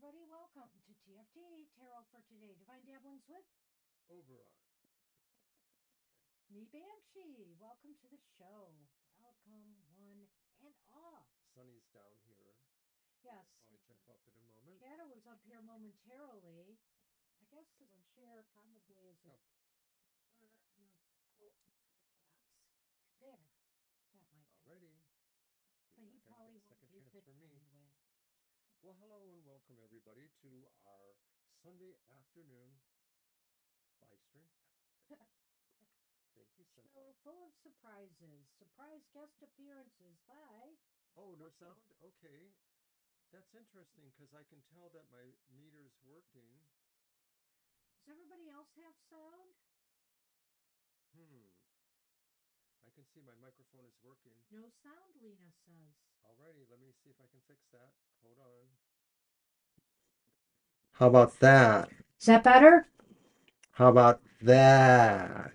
everybody. Welcome to TFT, Tarot for Today. Divine Dabblings with Oberon. me, Banshee. Welcome to the show. Welcome, one and all. Sunny's down here. Yes. I'll jump up in a moment. Shadow was up here momentarily. I guess the chair probably isn't far enough out for the cats. There. That might be. Alrighty. But he probably won't Second use chance it for me. anyway. Well, hello and welcome everybody to our Sunday afternoon live stream. Thank you, Sunny. Show full of surprises. Surprise guest appearances by... Oh, no sound? Okay. That's interesting because I can tell that my meter's working. Does everybody else have sound? I can see my microphone is working. No sound, Lena says. Alrighty, let me see if I can fix that. Hold on. How about that? Is that better? How about that?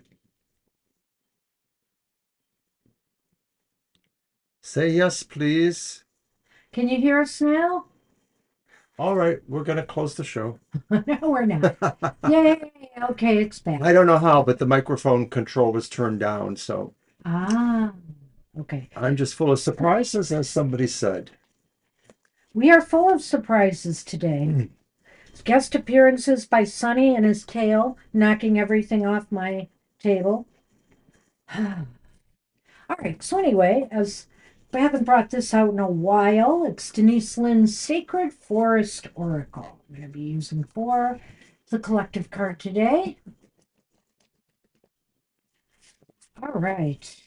Say yes, please. Can you hear us now? All right, we're going to close the show. No, we're not. Yay. Okay, it's back. I don't know how, but the microphone control was turned down, so Ah, okay. I'm just full of surprises, as somebody said. We are full of surprises today. Guest appearances by Sonny and his tail, knocking everything off my table. All right, so anyway, as I haven't brought this out in a while, it's Denise Lynn's Sacred Forest Oracle. I'm going to be using 4, the collective card today. All right.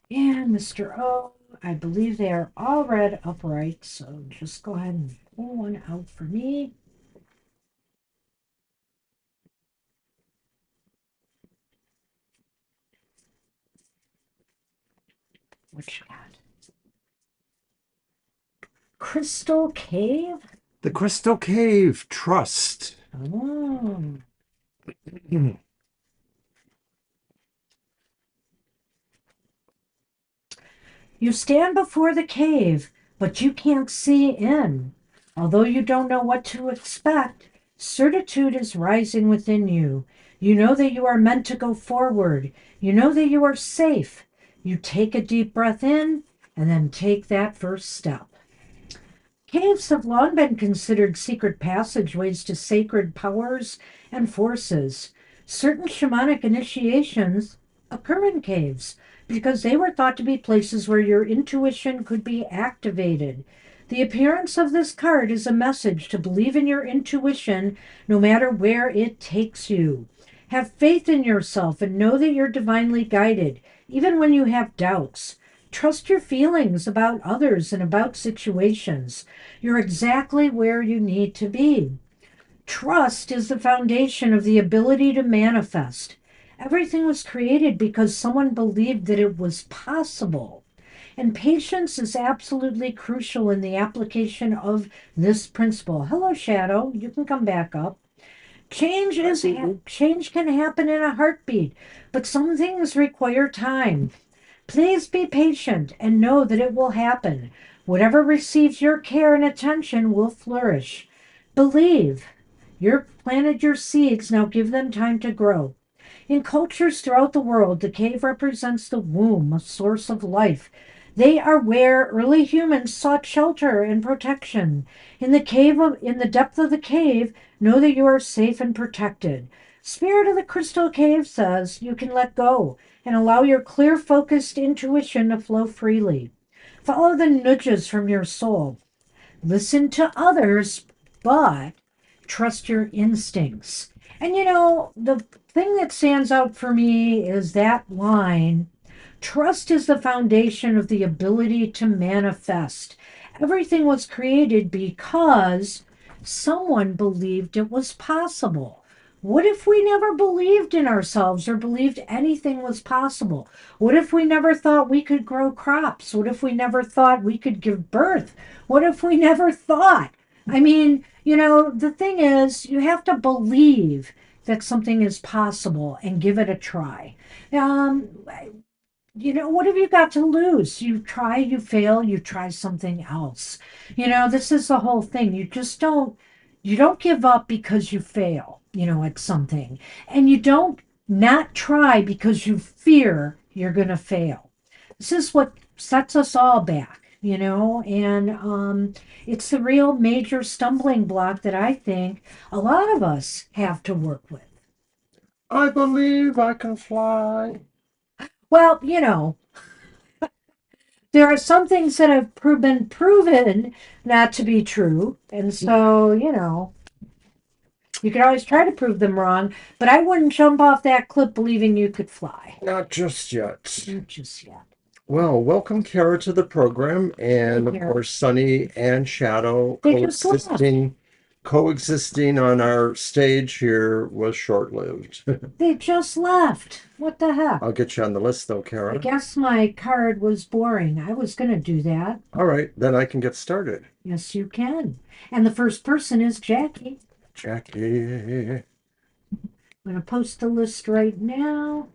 And Mr. O, I believe they are all read upright, so just go ahead and pull one out for me. What you got? Crystal Cave? The Crystal Cave, trust. Oh. You stand before the cave, but you can't see in. Although you don't know what to expect, certitude is rising within you. You know that you are meant to go forward. You know that you are safe. You take a deep breath in and then take that first step. Caves have long been considered secret passageways to sacred powers and forces. Certain shamanic initiations occur in caves because they were thought to be places where your intuition could be activated. The appearance of this card is a message to believe in your intuition no matter where it takes you. Have faith in yourself and know that you're divinely guided, even when you have doubts. Trust your feelings about others and about situations. You're exactly where you need to be. Trust is the foundation of the ability to manifest. Everything was created because someone believed that it was possible. And patience is absolutely crucial in the application of this principle. Hello, Shadow. You can come back up. Change can happen in a heartbeat, but some things require time. Please be patient and know that it will happen. Whatever receives your care and attention will flourish. Believe. You've planted your seeds, now give them time to grow. In cultures throughout the world, the cave represents the womb, a source of life. They are where early humans sought shelter and protection. In the depth of the cave, know that you are safe and protected. Spirit of the Crystal Cave says you can let go and allow your clear, focused intuition to flow freely. Follow the nudges from your soul. Listen to others, but trust your instincts. And the thing that stands out for me is that line: trust is the foundation of the ability to manifest. Everything was created because someone believed it was possible. What if we never believed in ourselves or believed anything was possible? What if we never thought we could grow crops? What if we never thought we could give birth? What if we never thought? I mean, the thing is, you have to believe that something is possible and give it a try. what have you got to lose? You try, you fail, you try something else. This is the whole thing. You don't give up because you fail, at something. And you don't not try because you fear you're going to fail. This is what sets us all back, and it's the real major stumbling block that I think a lot of us have to work with. I believe I can fly. Well, there are some things that have been proven not to be true. And so, you can always try to prove them wrong, but I wouldn't jump off that cliff believing you could fly. Not just yet. Not just yet. Well, welcome, Kara, to the program, Hey, and of Kara. course, Sunny and Shadow They just left. coexisting on our stage here was short-lived. They just left. What the I'll heck? get you on the list, though, I Kara. guess my card was boring. I was going to do that. All right, then I can get started. Yes, you can. And the first person is Jackie. Jackie, I'm going to post the list right now.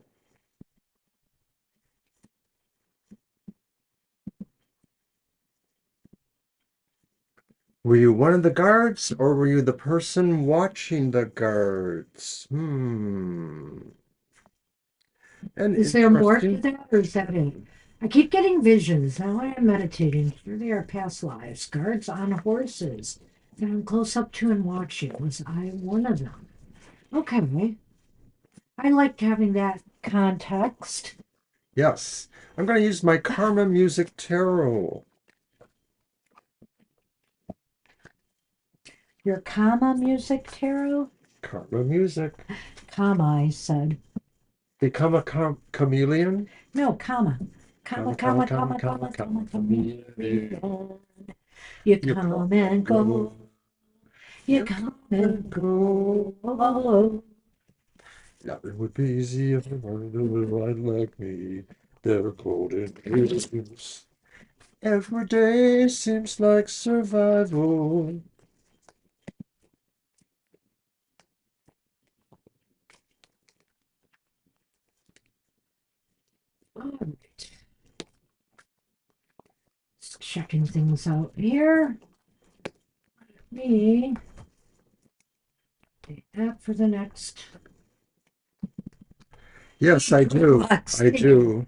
were you one of the guards, or were you the person watching the guards? An Is there more to interesting. that, or is that it? I keep getting visions. Now I am meditating. Here they are, past lives. Guards on horses that I'm close up to and watching. Was I one of them? Okay. I liked having that context. Yes, I'm going to use my Karma Music Tarot. Your comma music, tarot? Karma Music. Comma, I said. Become a chameleon? No, comma. Comma, Comma, comma, comma, comma, comma, comma, comma, comma, comma, chameleon. comma. You You come come and and go. go. You You come come and and go. go. Nothing would be easier for a right like me. They're golden years. Every day seems like survival. All right. Just checking things out here. Me. The app for the next Yes, I do. box. I do.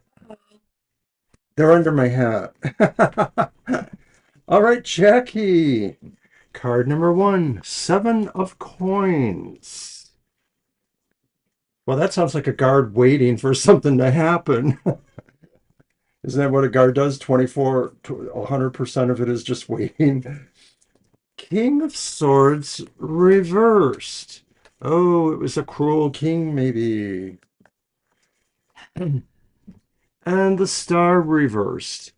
They're under my hat. All right, Jackie. Card number one, seven of coins. Well, that sounds like a guard waiting for something to happen. Isn't that what a guard does? 100% of it is just waiting. King of Swords reversed. Oh, it was a cruel king, maybe. And the star reversed.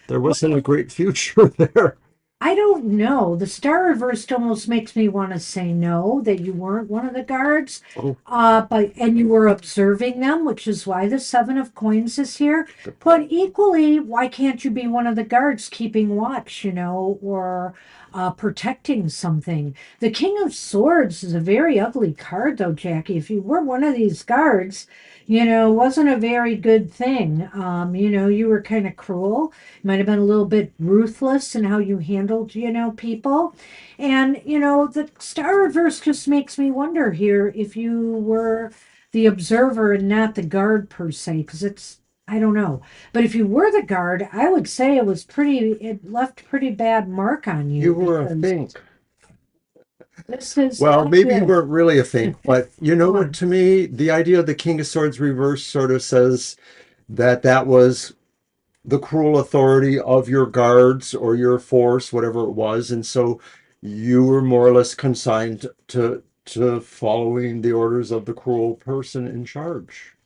There wasn't a great future there. I don't know. The star reversed almost makes me want to say no, that you weren't one of the guards. Oh, But and you were observing them, which is why the seven of coins is here. good But point. equally, why can't you be one of the guards keeping watch, or protecting something? The King of Swords is a very ugly card, though, Jackie. If you were one of these guards, wasn't a very good thing. You were kind of cruel, might have been a little bit ruthless in how you handled, people. And, the star reverse just makes me wonder here if you were the observer and not the guard per se, because I don't know. But if you were the guard, I would say it left a pretty bad mark on you You were a because fink. this is Well, not maybe you good. weren't really a fink, but you know Go what? on. To me, the idea of the King of Swords reverse sort of says that that was the cruel authority of your guards or your force, whatever it was, and so you were more or less consigned to following the orders of the cruel person in charge.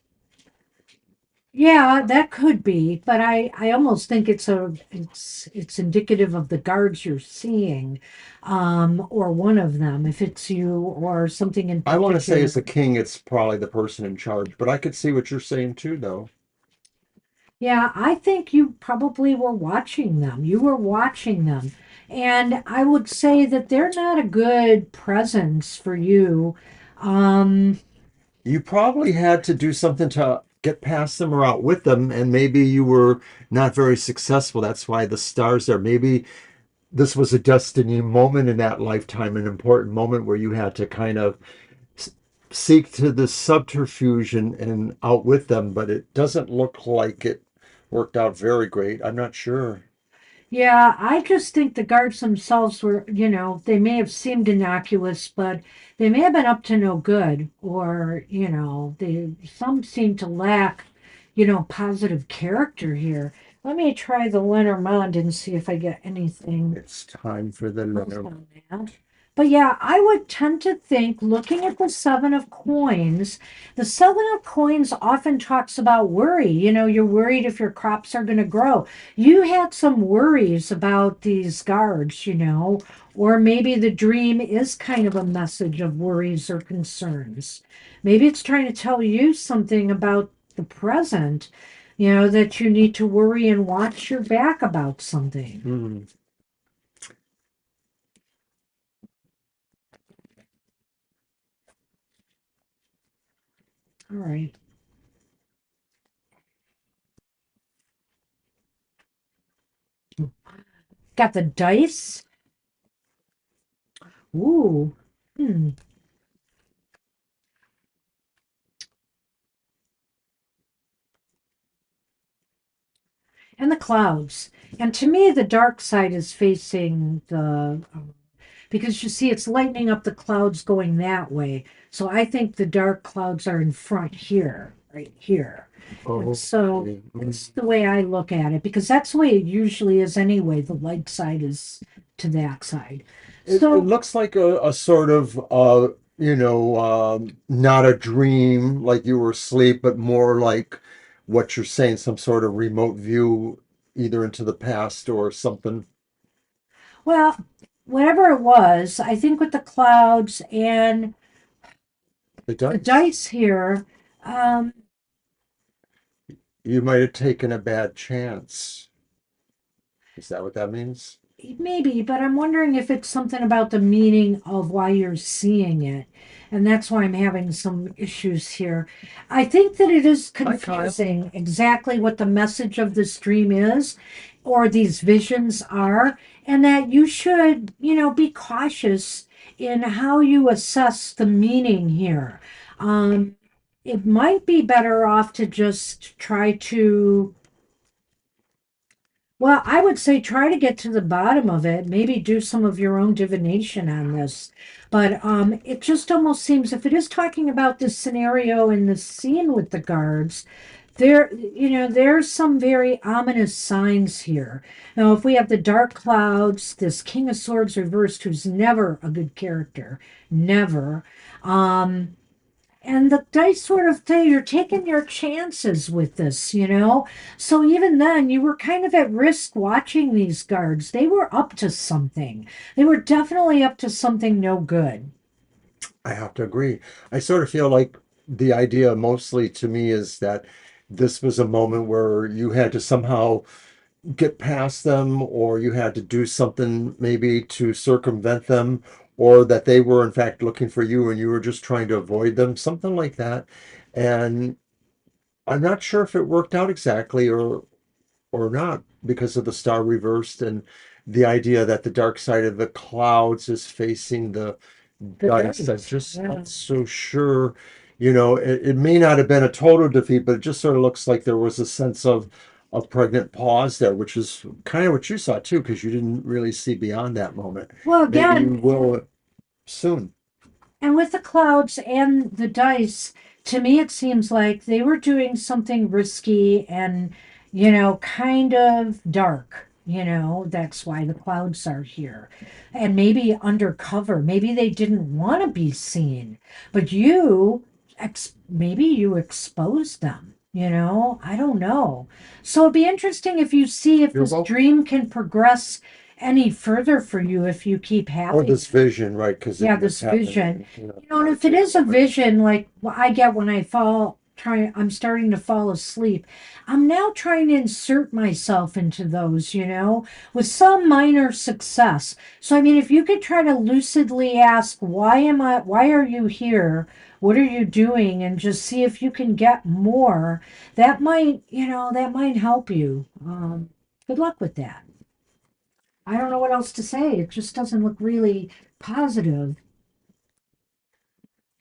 Yeah, that could be, but I almost think it's indicative of the guards you're seeing, or one of them, if it's you or something in I want to say as particular. a king, it's probably the person in charge, but I could see what you're saying too, though. Yeah, I think you probably were watching them. You were watching them. And I would say that they're not a good presence for you. Um, You probably had to do something to get past them or out with them, and maybe you were not very successful. That's why the stars there. Maybe this was a destiny moment in that lifetime, an important moment where you had to kind of seek to the subterfuge and out with them, but it doesn't look like it worked out very great. I'm not sure. Yeah, I just think the guards themselves were, they may have seemed innocuous, but they may have been up to no good, or, some seem to lack, positive character here. Let me try the Lenormand and see if I get anything It's time for the else letter. on that. But yeah, I would tend to think, looking at the Seven of Coins, the Seven of Coins often talks about worry. You're worried if your crops are going to grow. You had some worries about these guards, or maybe the dream is kind of a message of worries or concerns. Maybe it's trying to tell you something about the present, that you need to worry and watch your back about something. Hmm. All right. Got the dice. Ooh. Hmm. And the clouds. And to me, the dark side is facing because you see, it's lightening up the clouds going that way. So I think the dark clouds are in front here, right here. And Oh, so okay. that's the way I look at it, because that's the way it usually is anyway. The light side is to that side. It So, looks like a sort of not a dream like you were asleep, but more like what you're saying, some sort of remote view either into the past or something. well, whatever it was, I think with the clouds and The the dice. dice here, um, You might have taken a bad chance. Is that what that means? maybe, but I'm wondering if it's something about the meaning of why you're seeing it. And that's why I'm having some issues here. I think that it is Hi, Kyle. confusing exactly what the message of this dream is or these visions are, and that you should, be cautious in how you assess the meaning here. Um, it might be better off to just try to I would say try to get to the bottom of it. Maybe do some of your own divination on this. But it just almost seems if it is talking about this scenario in the scene with the guards, there's some very ominous signs here. Now, if we have the dark clouds, this King of Swords reversed, who's never a good character, never. Um, and the dice sort of say you're taking your chances with this. So even then, you were kind of at risk watching these guards. They were up to something. They were definitely up to something no good. I have to agree. I sort of feel like the idea mostly to me is that this was a moment where you had to somehow get past them, or you had to do something maybe to circumvent them, or that they were in fact looking for you and you were just trying to avoid them, something like that. And I'm not sure if it worked out exactly or not because of the star reversed and the idea that the dark side of the clouds is facing the The dice. I'm dice. just Yeah. not so sure. It may not have been a total defeat, but it just sort of looks like there was a sense of pregnant pause there, which is kind of what you saw too, because you didn't really see beyond that moment. Well, Maybe you again, will soon. and with the clouds and the dice, to me, it seems like they were doing something risky and, kind of dark. That's why the clouds are here. And maybe undercover. Maybe they didn't want to be seen, but maybe you exposed them. I don't know. So it'd be interesting if you see if You're this welcome. dream can progress any further for you if you keep Or having this it. vision, right? Because Yeah, it's this vision. happening. And if it is a vision, like I get when I fall I'm starting to fall asleep. I'm now trying to insert myself into those, with some minor success. So I mean, if you could try to lucidly ask, why are you here? What are you doing? And just see if you can get more. That might help you. Good luck with that. I don't know what else to say. It just doesn't look really positive.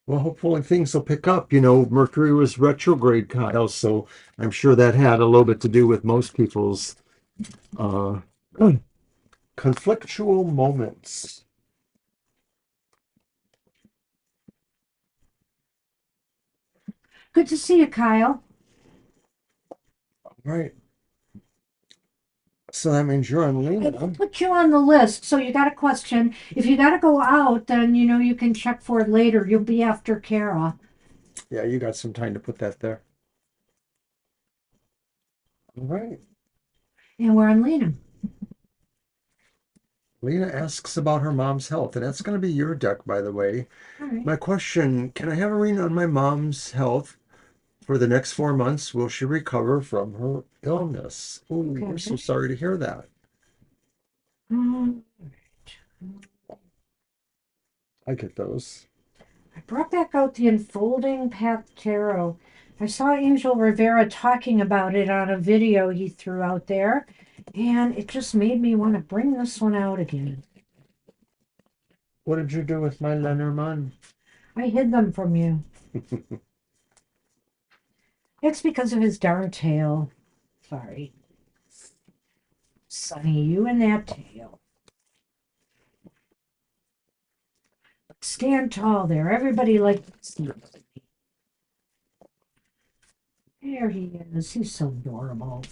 Well, hopefully things will pick up. You know, Mercury was retrograde, Kyle, so I'm sure that had a little bit to do with most people's uh, conflictual moments. Good to see you, Kyle. Right. So that means you're on I Lena. put you on the list, so you got a question. If you got to go out, then you can check for it later. You'll be after Kara, Yeah, you got some time to put that there. All right. and we're on Lena. Lena asks about her mom's health, and that's going to be your deck, by the way. All right. My question, can I have a reading on my mom's health for the next 4 months? Will she recover from her illness? Oh, we're so Okay. sorry to hear that. Um, I get those. I brought back out the Unfolding Path Tarot. I saw Angel Rivera talking about it on a video he threw out there, and it just made me want to bring this one out again. What did you do with my Lenormand? I hid them from you. It's because of his darn tail. Sorry. Sonny, you and that tail. Stand tall there. Everybody likes to see you. There he is. He's so adorable.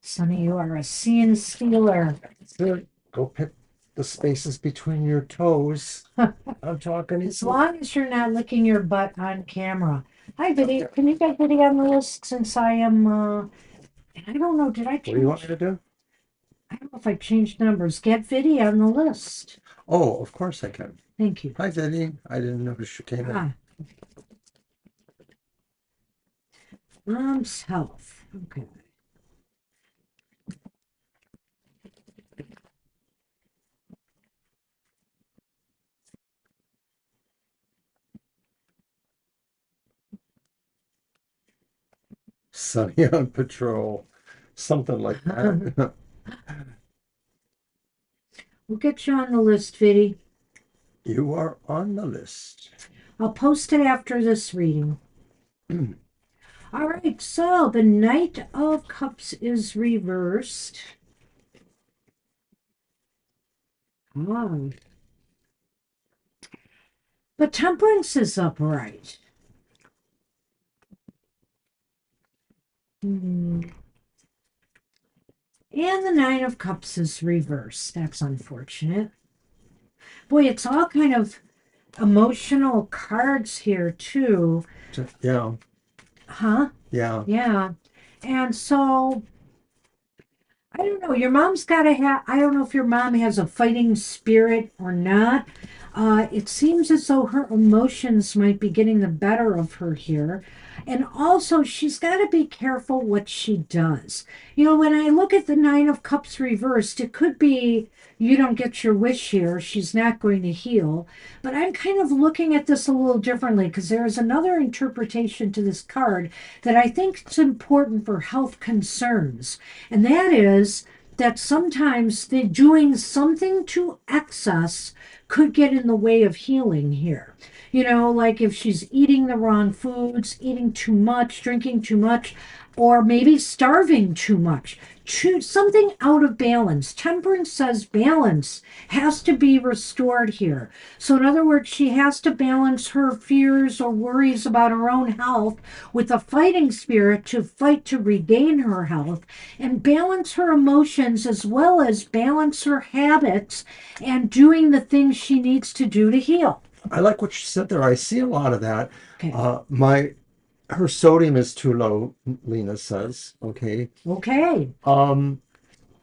Sonny, you are a scene stealer. Good. Go pick the spaces between your toes. I'm talking to As you. long as you're not licking your butt on camera. Hi, Biddy. Can you get Biddy on the list since I am, and I don't know, did I What do you want change? me to do? I don't know if I changed numbers. Get Biddy on the list. Oh, of course I can. Thank you. Hi, Vinny. I didn't notice you came in. Ah, mom's health. Okay. Sunny on patrol. Something like that. We'll get you on the list, Biddy. You are on the list. I'll post it after this reading. All right, so the Knight of Cups is reversed. Ah. But Temperance is upright. Hmm. And the Nine of Cups is reversed. That's unfortunate. Boy, it's all kind of emotional cards here, too. Yeah, Huh? yeah. Yeah. And so I don't know. Your mom's got to have, I don't know if your mom has a fighting spirit or not. It seems as though her emotions might be getting the better of her here. And also, she's got to be careful what she does. When I look at the Nine of Cups reversed, it could be you don't get your wish here. She's not going to heal. But I'm kind of looking at this a little differently because there is another interpretation to this card that I think is important for health concerns. And that is that sometimes the doing something to excess could get in the way of healing here. Like if she's eating the wrong foods, eating too much, drinking too much, or maybe starving too much. Something out of balance. Temperance says balance has to be restored here. So, in other words, she has to balance her fears or worries about her own health with a fighting spirit to fight to regain her health and balance her emotions as well as balance her habits and doing the things she needs to do to heal. I like what you said there. I see a lot of that. Okay. My her sodium is too low, Lena says. Okay. Okay.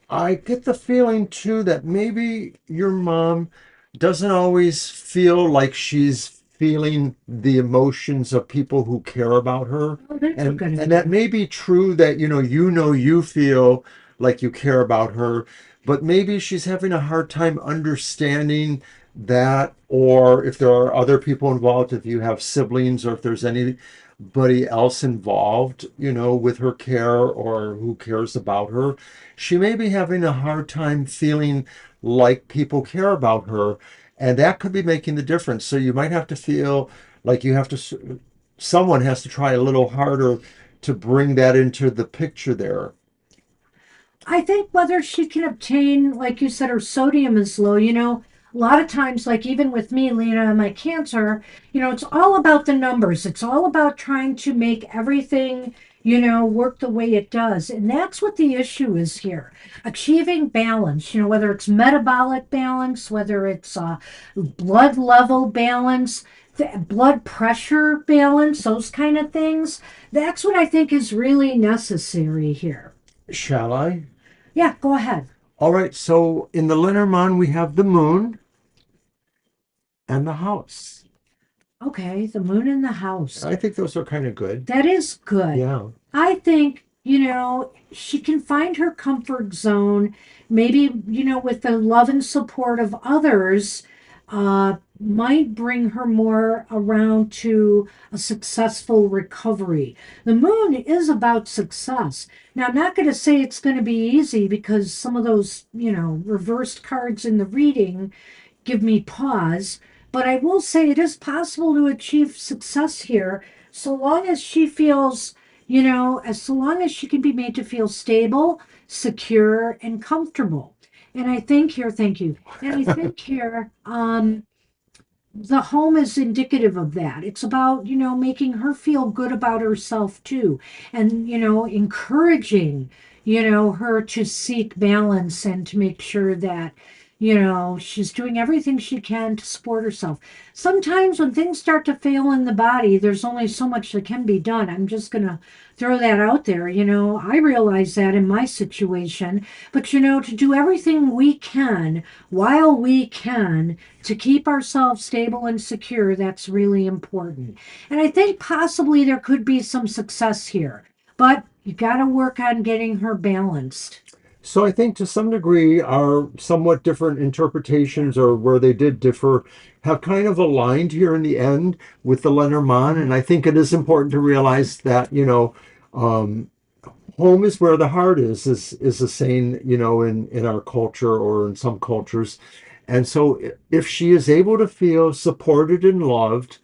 I get the feeling too that maybe your mom doesn't always feel like she's feeling the emotions of people who care about her. Oh, that's a good And that idea. may be true that, you feel like you care about her, but maybe she's having a hard time understanding that, or if there are other people involved, if you have siblings, or if there's anybody else involved, with her care or who cares about her, she may be having a hard time feeling like people care about her, and that could be making the difference. So you might have to feel like someone has to try a little harder to bring that into the picture there. I think whether she can obtain, like you said, her sodium is low. A lot of times, like even with me, Lena, and my cancer, it's all about the numbers. It's all about trying to make everything, work the way it does. And that's what the issue is here. Achieving balance, whether it's metabolic balance, whether it's blood level balance, blood pressure balance, those kind of things. That's what I think is really necessary here. Shall I? Yeah, go ahead. All right, so in the Lenormand, we have the moon and the house. Okay, the moon in the house. I think those are kind of good. That is good. Yeah. I think, she can find her comfort zone, maybe, with the love and support of others, might bring her more around to a successful recovery. The moon is about success. Now, I'm not going to say it's going to be easy because some of those, reversed cards in the reading give me pause, but I will say it is possible to achieve success here so long as she feels, as so long as she can be made to feel stable, secure, and comfortable. And I think here, thank you. And I think here, the home is indicative of that. It's about, making her feel good about herself too. And, encouraging, her to seek balance and to make sure that, she's doing everything she can to support herself. Sometimes when things start to fail in the body, there's only so much that can be done. I'm just going to throw that out there. I realize that in my situation, but, to do everything we can while we can to keep ourselves stable and secure, that's really important. And I think possibly there could be some success here, but you got to work on getting her balanced. So I think to some degree our somewhat different Yeah. interpretations, or where they did differ, have kind of aligned here in the end with the Lenormand. Mhm. And I think it is important to realize that, home is where the heart is a saying, in our culture or in some cultures. And so if she is able to feel supported and loved,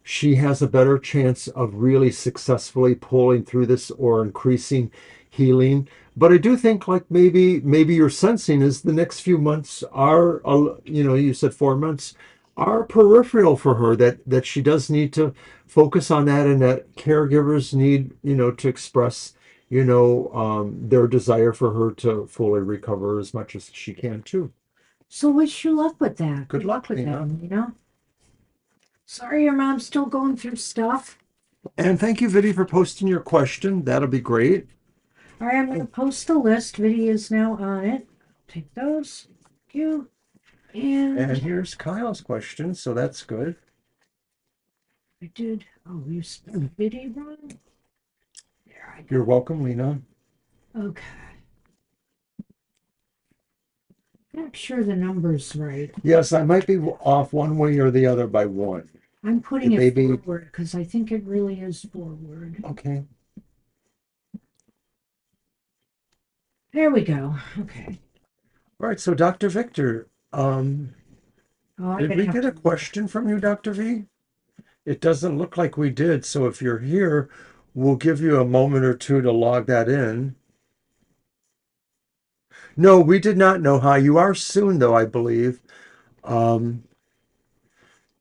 she has a better chance of really successfully pulling through this or increasing healing. But I do think, like, maybe you're sensing is the next few months are, you said 4 months, are peripheral for her, that she does need to focus on that, and that caregivers need, to express, their desire for her to fully recover as much as she can too. So wish you luck with that. Good Good luck luck, with that, Lena. Sorry your mom's still going through stuff. And thank you, Viddy, for posting your question. That'll be great. All right, I'm going to post a list. Video is now on it. Take those. Thank you. And And here's Kyle's question, so that's good. I did. Oh, you spelled video wrong? There, I You're got welcome, Lena. it. Okay. Not sure the number's right. Yes, I might be off one way or the other by one. I'm putting It it may be forward because I think it really is forward. okay. There we go. Okay. All right, so Dr. Victor, Oh, I'm did gonna we have get to a look. question from you, Dr. V? It doesn't look like we did, so if you're here, we'll give you a moment or two to log that in. No, we did not know how. You are soon, though, I believe. Um,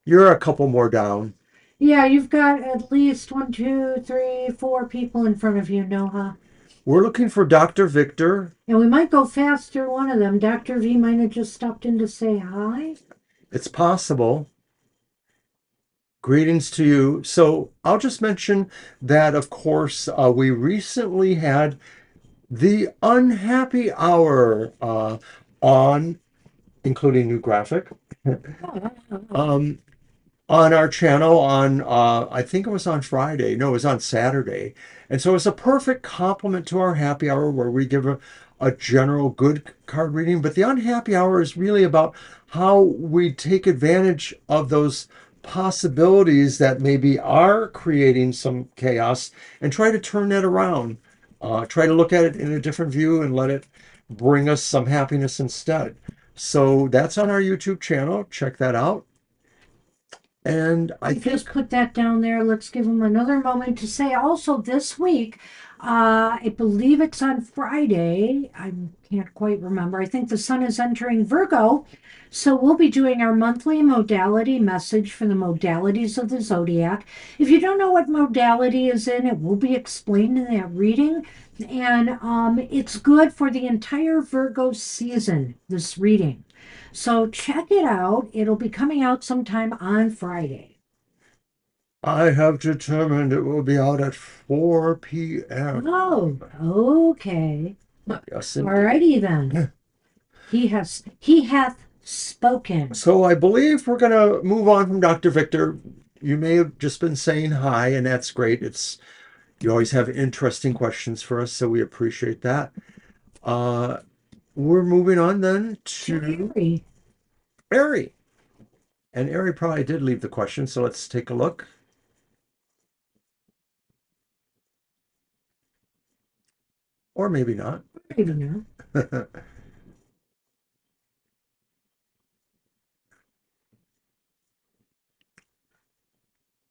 you're a couple more down. Yeah, you've got at least one, two, three, four people in front of you, Noah. We're looking for Dr. Victor. And we might go fast through one of them. Dr. V might have just stopped in to say hi. It's possible. Greetings to you. So I'll just mention that, of course, we recently had the Unhappy Hour on, including new graphic. um, on our channel on I think it was on Friday. No, it was on Saturday. And so it's a perfect complement to our happy hour where we give a general good card reading. But the unhappy hour is really about how we take advantage of those possibilities that maybe are creating some chaos and try to turn that around. Try to look at it in a different view and let it bring us some happiness instead. So that's on our YouTube channel. Check that out. And I I just think put that down there. Let's give them another moment to say also this week, I believe it's on Friday. I can't quite remember. I think the sun is entering Virgo. So we'll be doing our monthly modality message for the modalities of the zodiac. If you don't know what modality is in, it will be explained in that reading. And it's good for the entire Virgo season, this reading. So check it out. It'll be coming out sometime on Friday. I have determined it will be out at 4 p.m. Oh, okay. Yes, indeed. Alrighty then. He hath spoken. So I believe we're going to move on from Dr. Victor. You may have just been saying hi, and that's great. It's you always have interesting questions for us, so we appreciate that. Uh, we're moving on then to Jerry. Ari. And Ari probably did leave the question, so let's take a look. Or maybe not. Maybe not.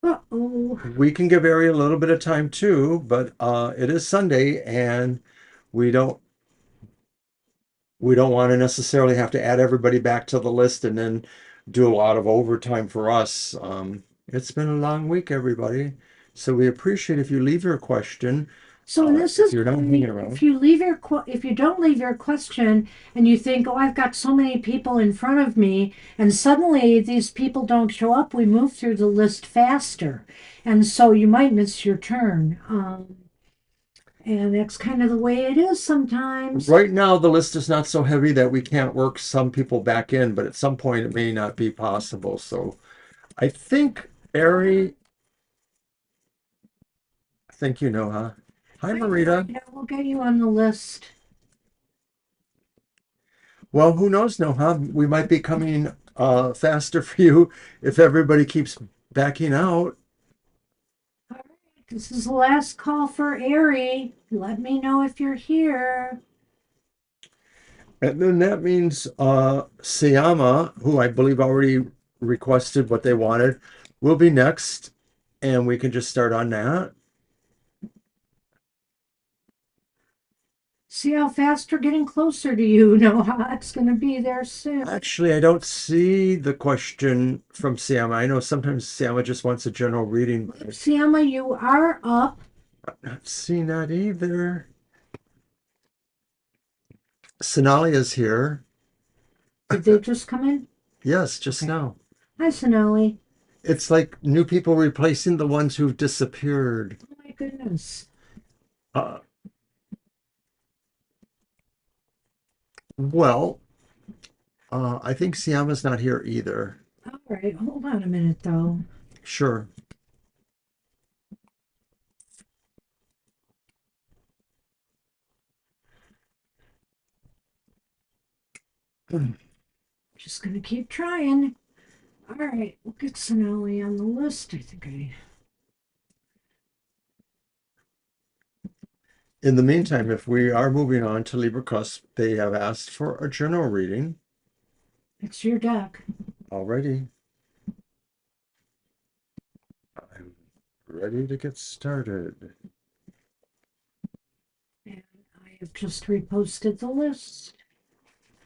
Uh-oh. We can give Ari a little bit of time too, but it is Sunday and we don't we don't want to necessarily have to add everybody back to the list and then do a lot of overtime for us. It's been a long week, everybody. So we appreciate if you leave your question. So this If is you're not hanging around. if you don't leave your question and you think, oh, I've got so many people in front of me, and suddenly these people don't show up, we move through the list faster, and so you might miss your turn. And that's kind of the way it is sometimes. Right now, the list is not so heavy that we can't work some people back in, but at some point it may not be possible. So I think, Ari, I think you know, huh? Hi, Marita. We'll get you on the list. Well, who knows now, huh? We might be coming faster for you if everybody keeps backing out. All right, this is the last call for Ari. Let me know if you're here. And then that means Sayama, who I believe already requested what they wanted, will be next. And we can just start on that. See how fast we're getting closer to you. Noah, it's going to be there soon. Actually, I don't see the question from Sayama. I know sometimes Sayama just wants a general reading, but Siama, you are up. I'm not seeing that either. Sonalia's here. Did they just come in? Yes, just Okay. now. Hi, Sonali. It's like new people replacing the ones who've disappeared. Oh my goodness. Uh, well, I think Siama's not here either. All right, hold on a minute though. Sure. Just going to keep trying. All right, we'll get Sonali on the list. I think In the meantime, if we are moving on to Libra Cusp, they have asked for a general reading it's your deck. already. I'm ready to get started. And I have just reposted the list,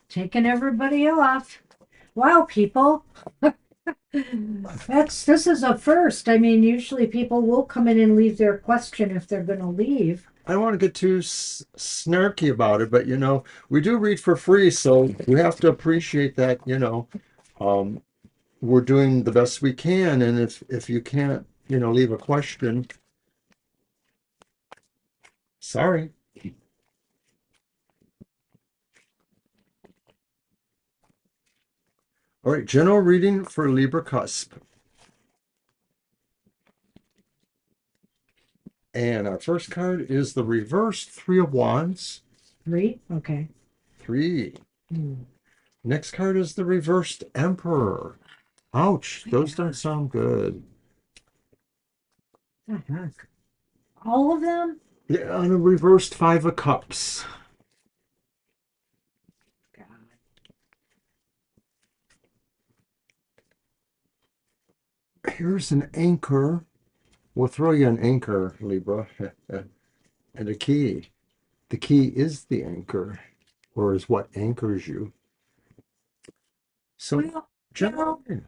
taking everybody off. Wow, people. This is a first. I mean, usually people will come in and leave their question if they're going to leave. I don't want to get too snarky about it, but we do read for free, so we have to appreciate that, um, we're doing the best we can, and if you can't, leave a question, sorry. All right, general reading for Libra Cusp. And our first card is the reversed Three of Wands. 3? Okay. 3. Hmm. Next card is the reversed Emperor. Ouch, those don't sound good. The heck? All of them? Yeah, on a reversed Five of Cups. God. Here's an anchor. We'll throw you an anchor, Libra. And a key. The key is the anchor, or is what anchors you. So, Well, Gemini.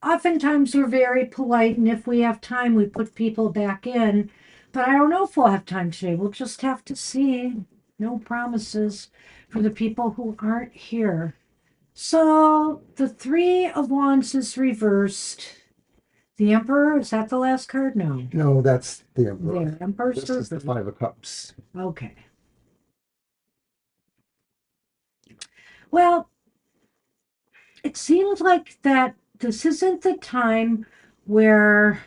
oftentimes we're very polite, and if we have time, we put people back in. But I don't know if we'll have time today. We'll just have to see. No promises for the people who aren't here. So the Three of Wands is reversed. The Emperor, is that the last card? No. No, that's the Emperor. There, Emperor's This is the reversed. Five of Cups. Okay. Well, it seems like that this isn't the time where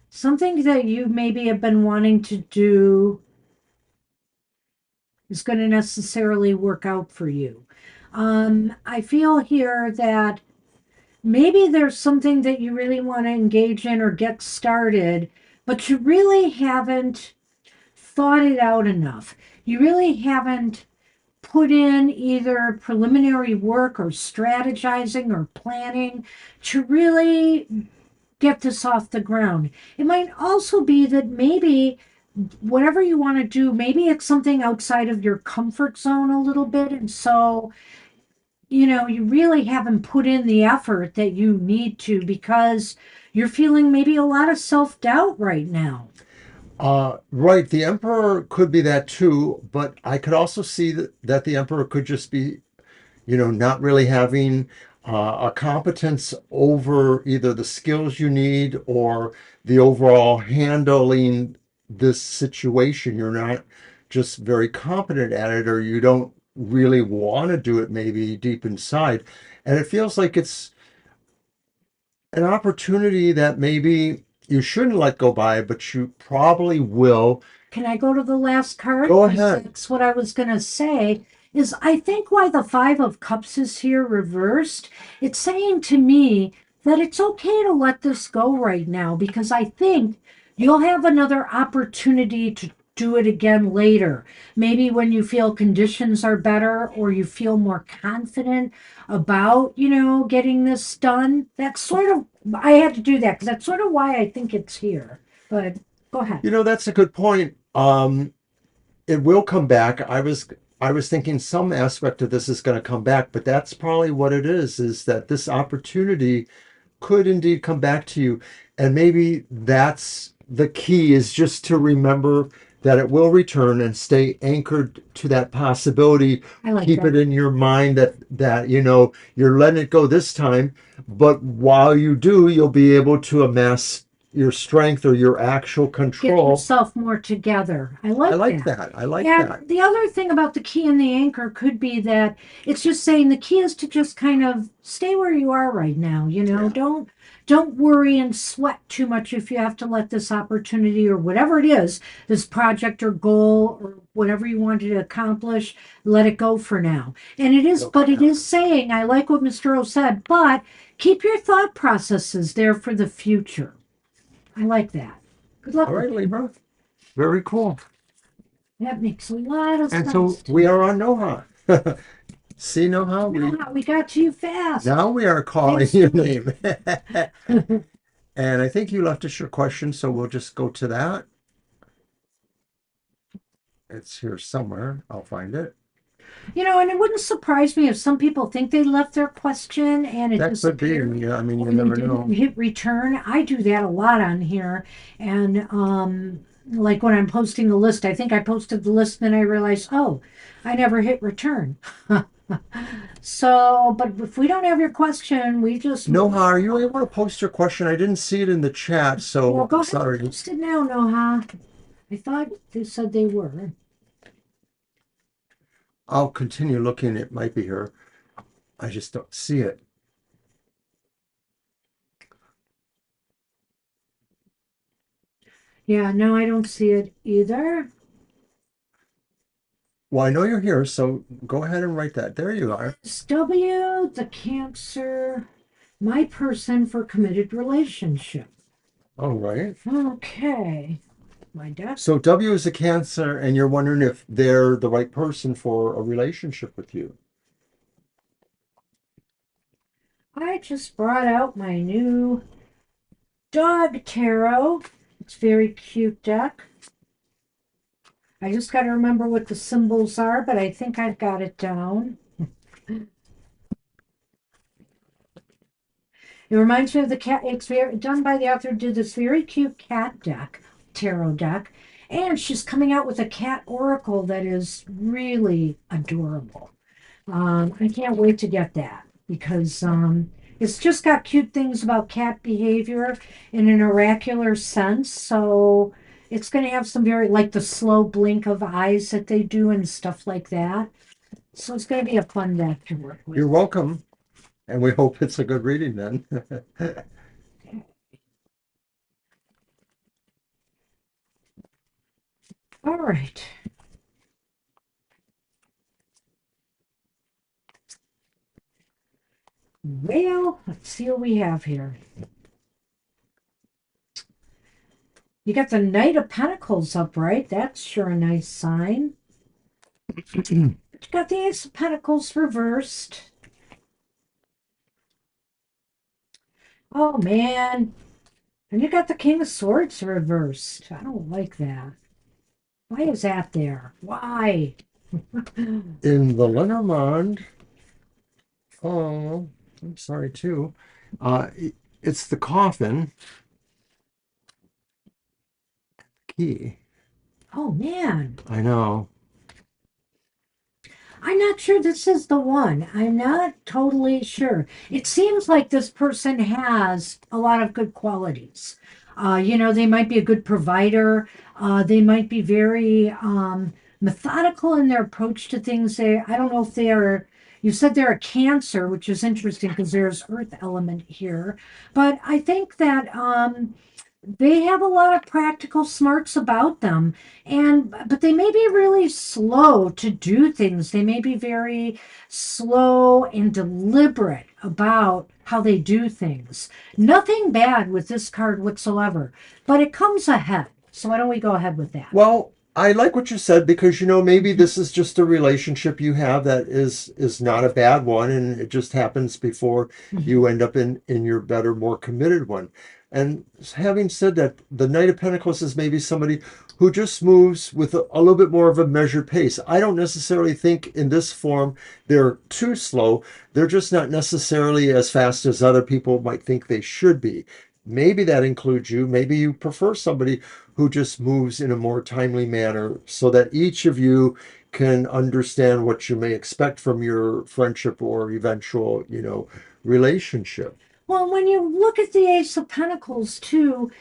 something that you maybe have been wanting to do is going to necessarily work out for you. I feel here that maybe there's something that you really want to engage in or get started, but you really haven't thought it out enough. You really haven't put in either preliminary work or strategizing or planning to really get this off the ground. It might also be that maybe whatever you want to do, maybe it's something outside of your comfort zone a little bit. And so, you really haven't put in the effort that you need to because you're feeling maybe a lot of self doubt right now. Right, the Emperor could be that too, but I could also see that the Emperor could just be, not really having a competence over either the skills you need or the overall handling this situation. You're not just very competent at it, or you don't really want to do it maybe deep inside. And it feels like it's an opportunity that maybe you shouldn't let go by, but you probably will. Can I go to the last card? Go Because ahead. that's what I was going to say. Is I think why the Five of Cups is here reversed, it's saying to me that it's okay to let this go right now because I think you'll have another opportunity to do it again later. Maybe when you feel conditions are better or you feel more confident about, getting this done. That's sort of, I had to do that because that's sort of why I think it's here. But go ahead. That's a good point. It will come back. I was thinking some aspect of this is going to come back, but that's probably what it is that this opportunity could indeed come back to you. And maybe that's the key, is just to remember that it will return and stay anchored to that possibility. I like Keep that. it in your mind that you're letting it go this time, but while you do, you'll be able to amass your strength or your actual Get control. yourself more together. I I like like that. that. I like And that. the other thing about the key and the anchor could be that it's just saying the key is to just kind of stay where you are right now, Yeah. don't worry and sweat too much if you have to let this opportunity or whatever it is, this project or goal or whatever you wanted to accomplish, let it go for now. And but it Okay. is saying, I like what Mr. O said, but keep your thought processes there for the future. I like that. Good luck All with right, it. Libra. Very cool. That makes a lot of And so sense to we me. are on Noha. See, Noha, You know how we got to you fast. now we are calling Thanks your to name. And I think you left us your question, so we'll just go to that. It's here somewhere. I'll find it. and it wouldn't surprise me if some people think they left their question and it That could be. disappeared Yeah, I mean, or you they never didn't know. hit return. I do that a lot on here. And like when I'm posting the list, I think I posted the list, then I realized, oh, I never hit return. So, but if we don't have your question, we just Noha, are you able to post your question? I didn't see it in the chat, well, so go ahead and sorry. post it now, Noha. I thought they said they were. I'll continue looking. It might be here. I just don't see it. Yeah, no, I don't see it either. Well, I know you're here, so go ahead and write that. There you are. Is W the Cancer, my person for committed relationship? All right. Okay, my deck. So W is a Cancer, and you're wondering if they're the right person for a relationship with you. I just brought out my new dog tarot. It's a very cute deck. I just got to remember what the symbols are, but I think I've got it down. It reminds me of the cat. It's very, done by the author. Did this very cute cat deck, tarot deck, and she's coming out with a cat oracle that is really adorable. I can't wait to get that because it's just got cute things about cat behavior in an oracular sense. So it's going to have some very, like the slow blink of eyes that they do and stuff like that. So it's going to be a fun deck to work You're with. welcome, and we hope it's a good reading then. All right. Well, let's see what we have here. You got the Knight of Pentacles upright. That's sure a nice sign. But you got the Ace of Pentacles reversed. Oh man. And you got the King of Swords reversed. I don't like that. Why is that there? Why? In the Lenormand, oh, I'm sorry too. Uh, it's the coffin key. Oh man. I know. I'm not sure this is the one. I'm not totally sure. It seems like this person has a lot of good qualities. They might be a good provider. They might be very methodical in their approach to things. I don't know if they are. You said they're a Cancer, which is interesting because there's Earth element here. But I think that they have a lot of practical smarts about them, and but they may be really slow to do things. They may be very slow and deliberate about how they do things. Nothing bad with this card whatsoever, but it comes ahead. So why don't we go ahead with that? Well, I like what you said because maybe this is just a relationship you have that is not a bad one, and it just happens before you end up in your better, more committed one. And having said that, the Knight of Pentacles is maybe somebody who just moves with a little bit more of a measured pace. I don't necessarily think in this form they're too slow. They're just not necessarily as fast as other people might think they should be. Maybe that includes you. Maybe you prefer somebody who just moves in a more timely manner so that each of you can understand what you may expect from your friendship or eventual, relationship. Well, when you look at the Ace of Pentacles too,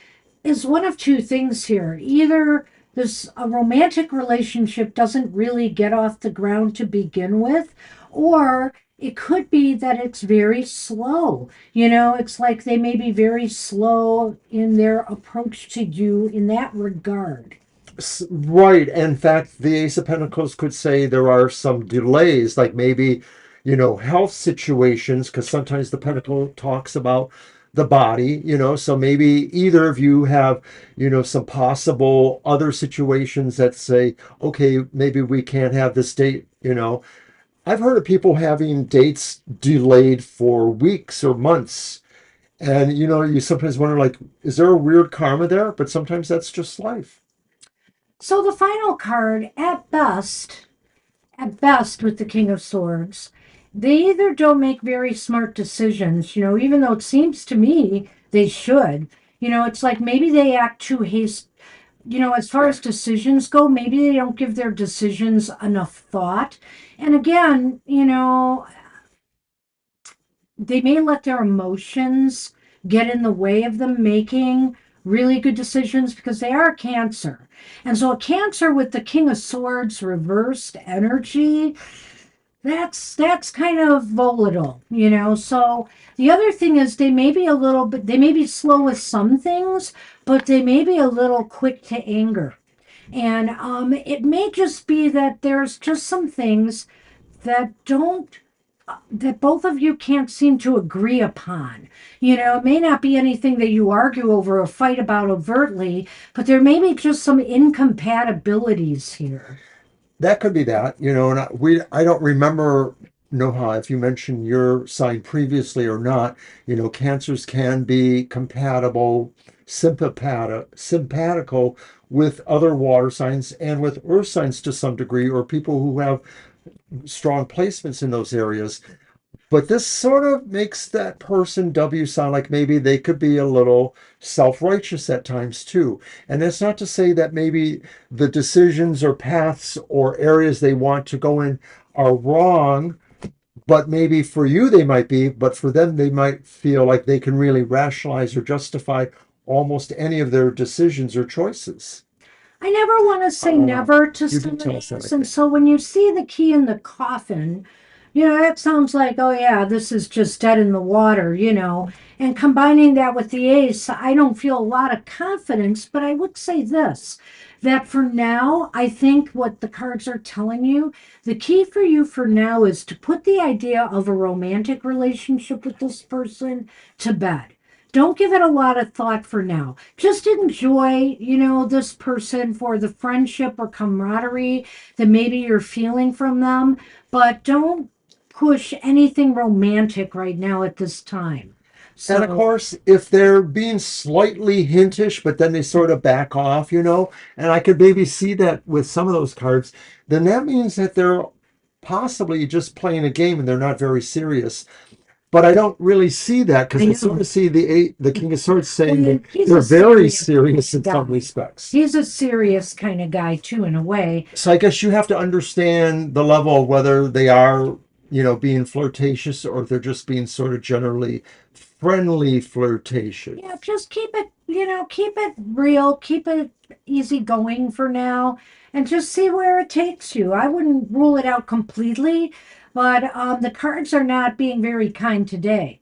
is one of two things here. Either this a romantic relationship doesn't really get off the ground to begin with, or it could be that it's very slow. It's like they may be very slow in their approach to you in that regard. Right. In fact, the Ace of Pentacles could say there are some delays, like maybe, health situations, because sometimes the Pentacle talks about the body, so maybe either of you have, some possible other situations that say, okay, maybe we can't have this date. I've heard of people having dates delayed for weeks or months. And, you sometimes wonder, like, is there a weird karma there? But sometimes that's just life. So the final card, at best with the King of Swords, they either don't make very smart decisions, even though it seems to me they should. It's like maybe they act too hasty. As far as decisions go, maybe they don't give their decisions enough thought. And again, they may let their emotions get in the way of them making really good decisions because they are Cancer. And so a Cancer with the King of Swords reversed energy, that's kind of volatile. So the other thing is they may be slow with some things, but they may be a little quick to anger. And it may just be that there's just some things that don't that both of you can't seem to agree upon. It may not be anything that you argue over or fight about overtly, but there may be just some incompatibilities here. That could be that, and I don't remember, Noha, if you mentioned your sign previously or not. Cancers can be compatible, simpatical with other water signs and with earth signs to some degree, or people who have strong placements in those areas. But this sort of makes that person W sound like maybe they could be a little self-righteous at times too. And that's not to say that maybe the decisions or paths or areas they want to go in are wrong, but maybe for you they might be, but for them they might feel like they can really rationalize or justify almost any of their decisions or choices. I never want to say never to You some did of tell us that, I these. And think. so when you see the key in the coffin, that sounds like, oh, yeah, this is just dead in the water. And combining that with the ace, I don't feel a lot of confidence, but I would say this that for now, I think what the cards are telling you, the key for you for now is to put the idea of a romantic relationship with this person to bed. Don't give it a lot of thought for now. Just enjoy, this person for the friendship or camaraderie that maybe you're feeling from them, but don't push anything romantic right now at this time. And of So, course, if they're being slightly hintish, but then they sort of back off, and I could maybe see that with some of those cards, then that means that they're possibly just playing a game and they're not very serious. But I don't really see that I because I sort know. of see the King of Swords saying Well, that he's they're a very serious serious in some guy. respects. He's a serious kind of guy, too, in a way. So I guess you have to understand the level of whether they are, being flirtatious or if they're just being sort of generally friendly flirtatious. Yeah, just keep it real, keep it easy going for now, and just see where it takes you. I wouldn't rule it out completely, but the cards are not being very kind today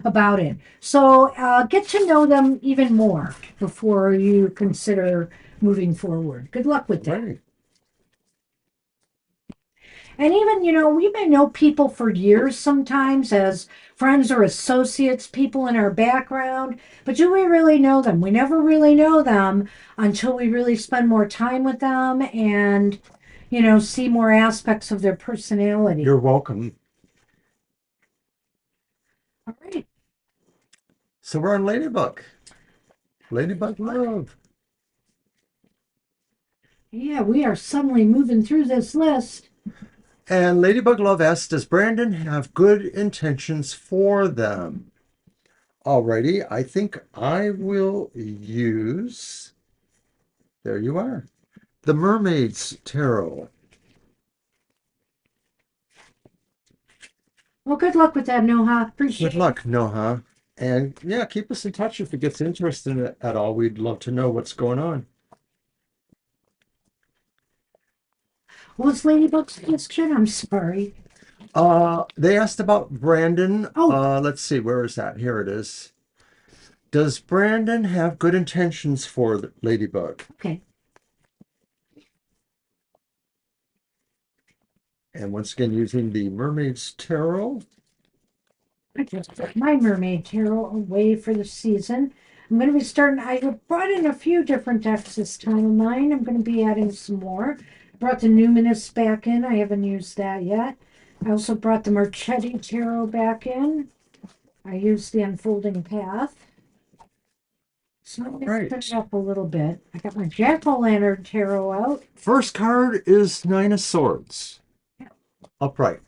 about it. So get to know them even more before you consider moving forward. Good luck with that. Right. And even, we may know people for years sometimes as friends or associates, people in our background, but do we really know them? We never really know them until we really spend more time with them and, see more aspects of their personality. You're welcome. All right. So we're on Ladybug. Ladybug Love. Yeah, we are suddenly moving through this list. And Ladybug Love asks, does Brandon have good intentions for them? Alrighty, I think I will use, there you are, the Mermaid's Tarot. Well, good luck with that, Noha. Good Appreciate it. luck, Noha. And yeah, keep us in touch if it gets interested at all. We'd love to know what's going on. What's Ladybug's question? I'm sorry. They asked about Brandon. Oh, Let's see, where is that? Here it is. Does Brandon have good intentions for Ladybug? okay. And once again, using the Mermaid's Tarot. I just put my mermaid tarot away for the season. I'm going to be starting. I brought in a few different decks this time of mine. I'm going to be adding some more. Brought the Numinous back in. I haven't used that yet. I also brought the Marchetti tarot back in. I used the Unfolding Path. So I'm going to Right. put it up a little bit. I got my Jack-o'-lantern tarot out. First card is Nine of Swords. Upright.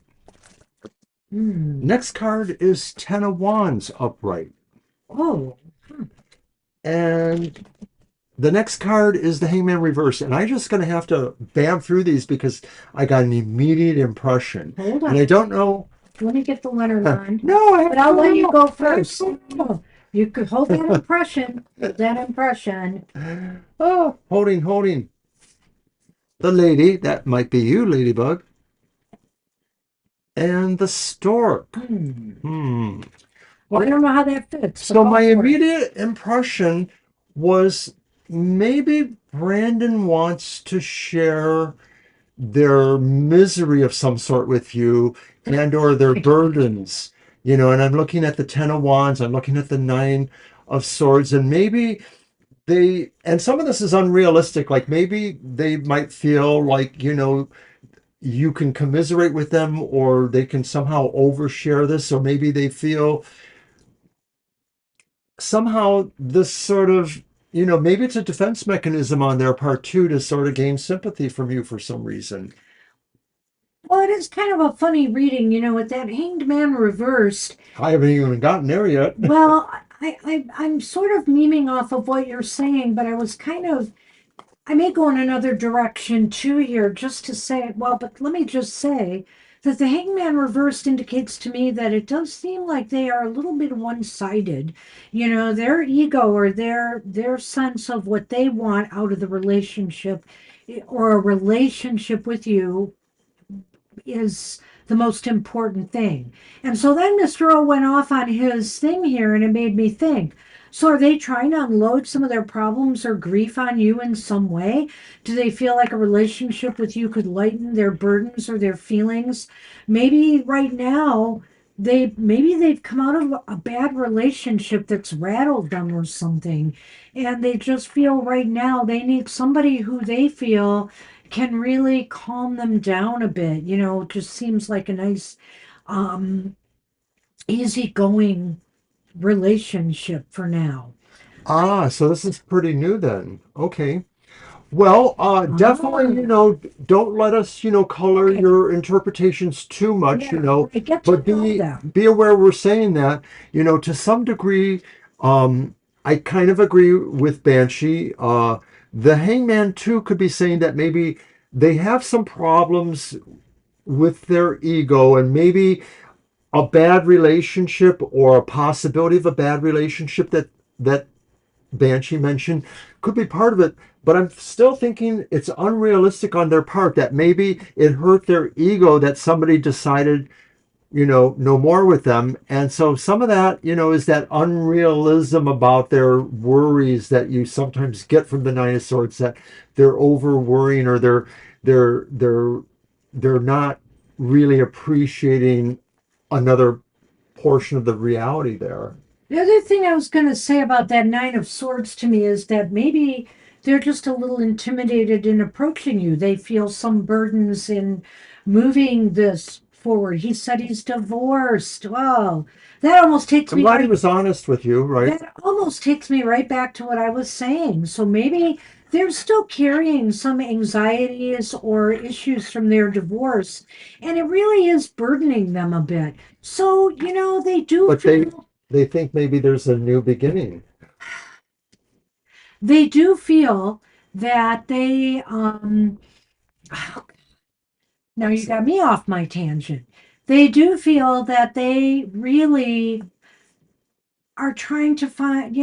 Hmm. Next card is Ten of Wands upright. Oh, And the next card is the Hangman reverse. And I'm just going to have to bam through these because I got an immediate impression. hold And I on. don't know. Let me get the Lenormand. No, I But I'll let you go first. have You could hold that impression. Hold that impression. Oh, holding. The lady, that might be you, Ladybug. And the stork. Hmm. Hmm. Well, I don't know how that fits. But So go my for it. immediate impression was maybe Brandon wants to share their misery of some sort with you and or their burdens, and I'm looking at the 10 of wands, I'm looking at the 9 of swords, and maybe and some of this is unrealistic, like maybe they might feel like, you can commiserate with them, or they can somehow overshare this, or maybe they feel somehow this sort of, maybe it's a defense mechanism on their part too, to sort of gain sympathy from you for some reason. Well, it is kind of a funny reading, with that Hanged Man reversed. I haven't even gotten there yet. Well, I'm sort of memeing off of what you're saying, but I may go in another direction too here, just to say, well, but let me just say that the Hangman reversed indicates to me that it does seem like they are a little bit one-sided. Their ego or their sense of what they want out of the relationship or a relationship with you is the most important thing. And so then Mr. O went off on his thing here, and it made me think. So are they trying to unload some of their problems or grief on you in some way? Do they feel like a relationship with you could lighten their burdens or their feelings? Maybe right now they've come out of a bad relationship that's rattled them or something, and they just feel right now they need somebody who they feel can really calm them down a bit. It just seems like a nice, um, easygoing relationship for now. So this is pretty new then. Okay. Well, definitely, Ah, don't let us, color okay. your interpretations too much, Yeah, I get to but know be them. be aware we're saying that, to some degree. I kind of agree with Banshee. The Hangman too could be saying that maybe they have some problems with their ego, and maybe a bad relationship or a possibility of a bad relationship that Banshee mentioned could be part of it, but I'm still thinking it's unrealistic on their part that maybe it hurt their ego that somebody decided, no more with them. And so some of that, is that unrealism about their worries that you sometimes get from the 9 of swords, that they're over worrying, or they're they're they're not really appreciating another portion of the reality there. The other thing I was going to say about that Nine of Swords to me is that maybe they're just a little intimidated in approaching you. They feel some burdens in moving this forward. He said he's divorced. Wow. That almost takes I'm me glad he right was honest with you, right? that almost takes me right back to what I was saying. So maybe they're still carrying some anxieties or issues from their divorce, and it really is burdening them a bit. So, they do But they feel they think maybe there's a new beginning. they do feel that now you got me off my tangent. They do feel that they really are trying to find,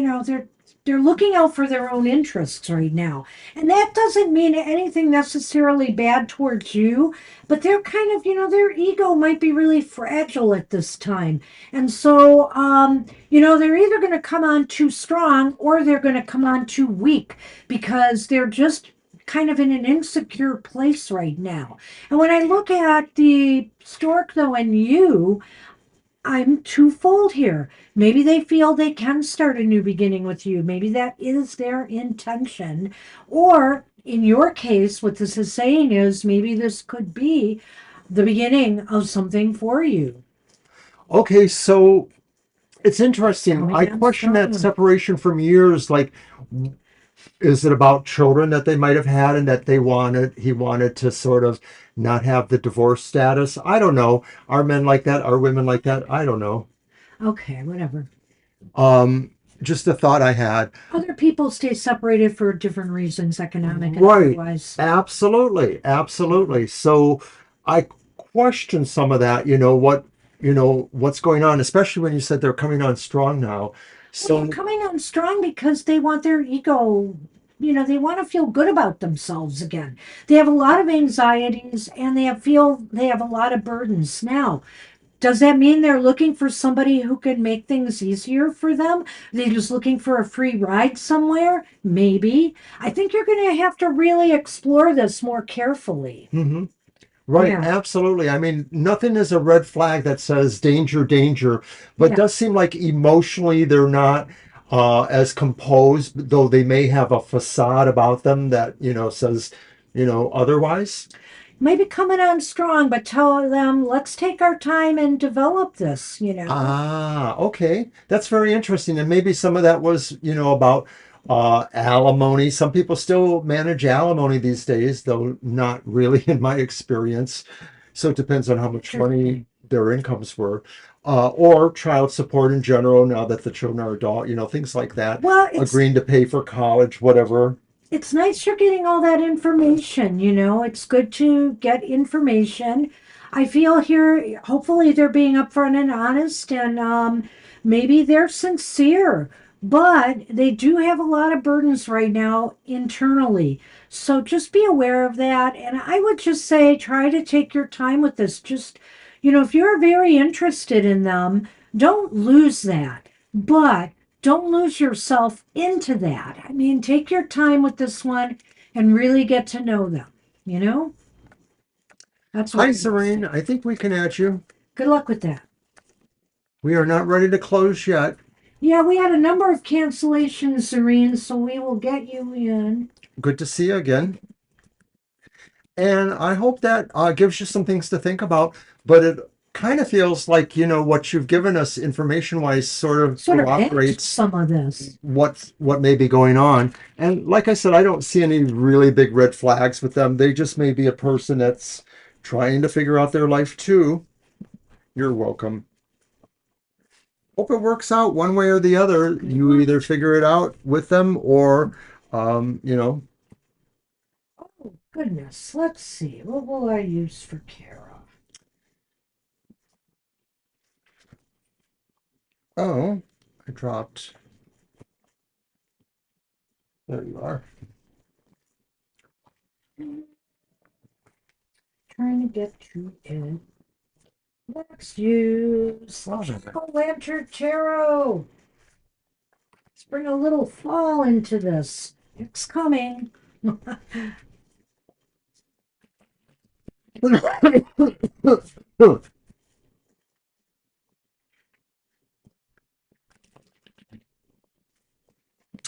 they're looking out for their own interests right now. And that doesn't mean anything necessarily bad towards you, but they're kind of, their ego might be really fragile at this time. And so, they're either going to come on too strong or they're going to come on too weak because they're just kind of in an insecure place right now. And when I look at the stork though and you, I'm twofold here. Maybe they feel they can start a new beginning with you. Maybe that is their intention. Or in your case, what this is saying is maybe this could be the beginning of something for you. Okay, so it's interesting. I Coming on question that strong. separation from years. Like, is it about children that they might have had, and that he wanted to sort of not have the divorce status? I don't know. Are men like that? Are women like that? I don't know. Okay, whatever. Um, just a thought I had. Other people stay separated for different reasons, economic and Right. otherwise. Absolutely. Absolutely. So I question some of that, what's going on, especially when you said they're coming on strong now. Well, they're So, coming on strong because they want their ego, they want to feel good about themselves again. They have a lot of anxieties and they have a lot of burdens. Now, Does that mean they're looking for somebody who can make things easier for them? Are they just looking for a free ride somewhere? Maybe. I think you're going to have to really explore this more carefully. Hmm. Right, Yeah, absolutely. I mean, nothing is a red flag that says danger, danger, but it yeah, does seem like emotionally they're not as composed, though they may have a facade about them that, says, otherwise. maybe coming on strong, but tell them, let's take our time and develop this. Ah, okay. That's very interesting. And maybe some of that was, about alimony. Some people still manage alimony these days, though not really in my experience. So it depends on how much money Interesting. their incomes were. Or child support in general, now that the children are adult, things like that. Well, Agreeing to pay for college, whatever. it's nice you're getting all that information. It's good to get information. I feel here, hopefully, they're being upfront and honest, and maybe they're sincere, but they do have a lot of burdens right now internally. So just be aware of that. And I would just say try to take your time with this. Just, if you're very interested in them, don't lose that. But don't lose yourself into that. I mean, take your time with this one and really get to know them. You know, that's what Hi, I would Serene. say. I think we can add you. Good luck with that. We are not ready to close yet. Yeah, we had a number of cancellations, Serene, so we will get you in. Good to see you again. And I hope that gives you some things to think about. But it kind of feels like, what you've given us information wise sort of Sort of answer corroborates some of this. what may be going on. And like I said, I don't see any really big red flags with them. They just may be a person that's trying to figure out their life too. You're welcome. Hope it works out one way or the other. Good You luck. either figure it out with them or, Oh, goodness. Let's see. What will I use for Kara? oh, I dropped. There you are. Trying to get to it. Let's use Jack-o'-lantern tarot. Let's bring a little fall into this. It's coming.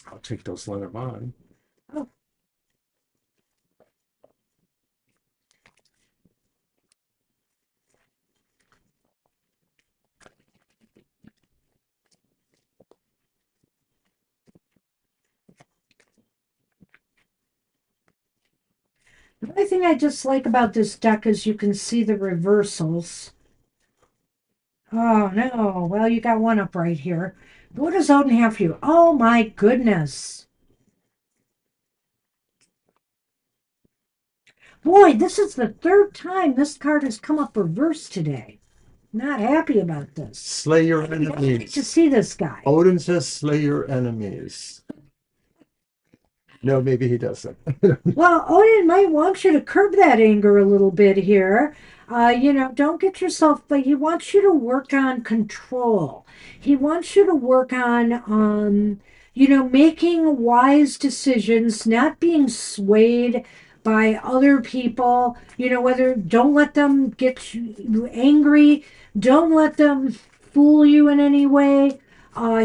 I'll take those Lenormand. Oh, the only thing I dislike about this deck is you can see the reversals. Oh no. Well, you got one up right here. What does Odin have for you? Oh my goodness. Boy, this is the third time this card has come up reversed today. Not happy about this. Slay your I don't like to enemies. see this guy. Odin says, slay your enemies. No, maybe he doesn't. Well, Odin might want you to curb that anger a little bit here. Don't get yourself, but he wants you to work on control. He wants you to work on, making wise decisions, not being swayed by other people. Don't let them get you angry. Don't let them fool you in any way.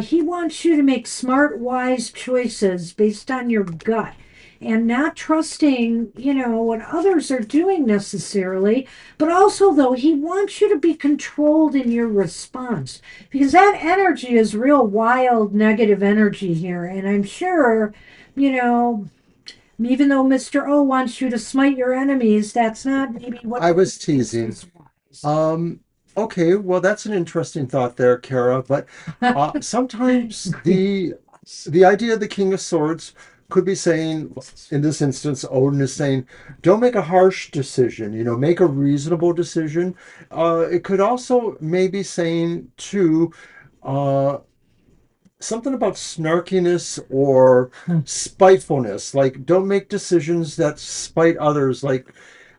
He wants you to make smart, wise choices based on your gut and not trusting, what others are doing necessarily. But also, though, he wants you to be controlled in your response because that energy is real wild, negative energy here. And I'm sure, you know, even though Mr. O wants you to smite your enemies, that's not maybe what I he was thinks teasing. is wise. Okay, well, that's an interesting thought there, Kara. But sometimes the idea of the King of Swords could be saying, in this instance, Odin is saying, don't make a harsh decision. Make a reasonable decision. It could also maybe saying too, uh, something about snarkiness or spitefulness. Like, don't make decisions that spite others. Like,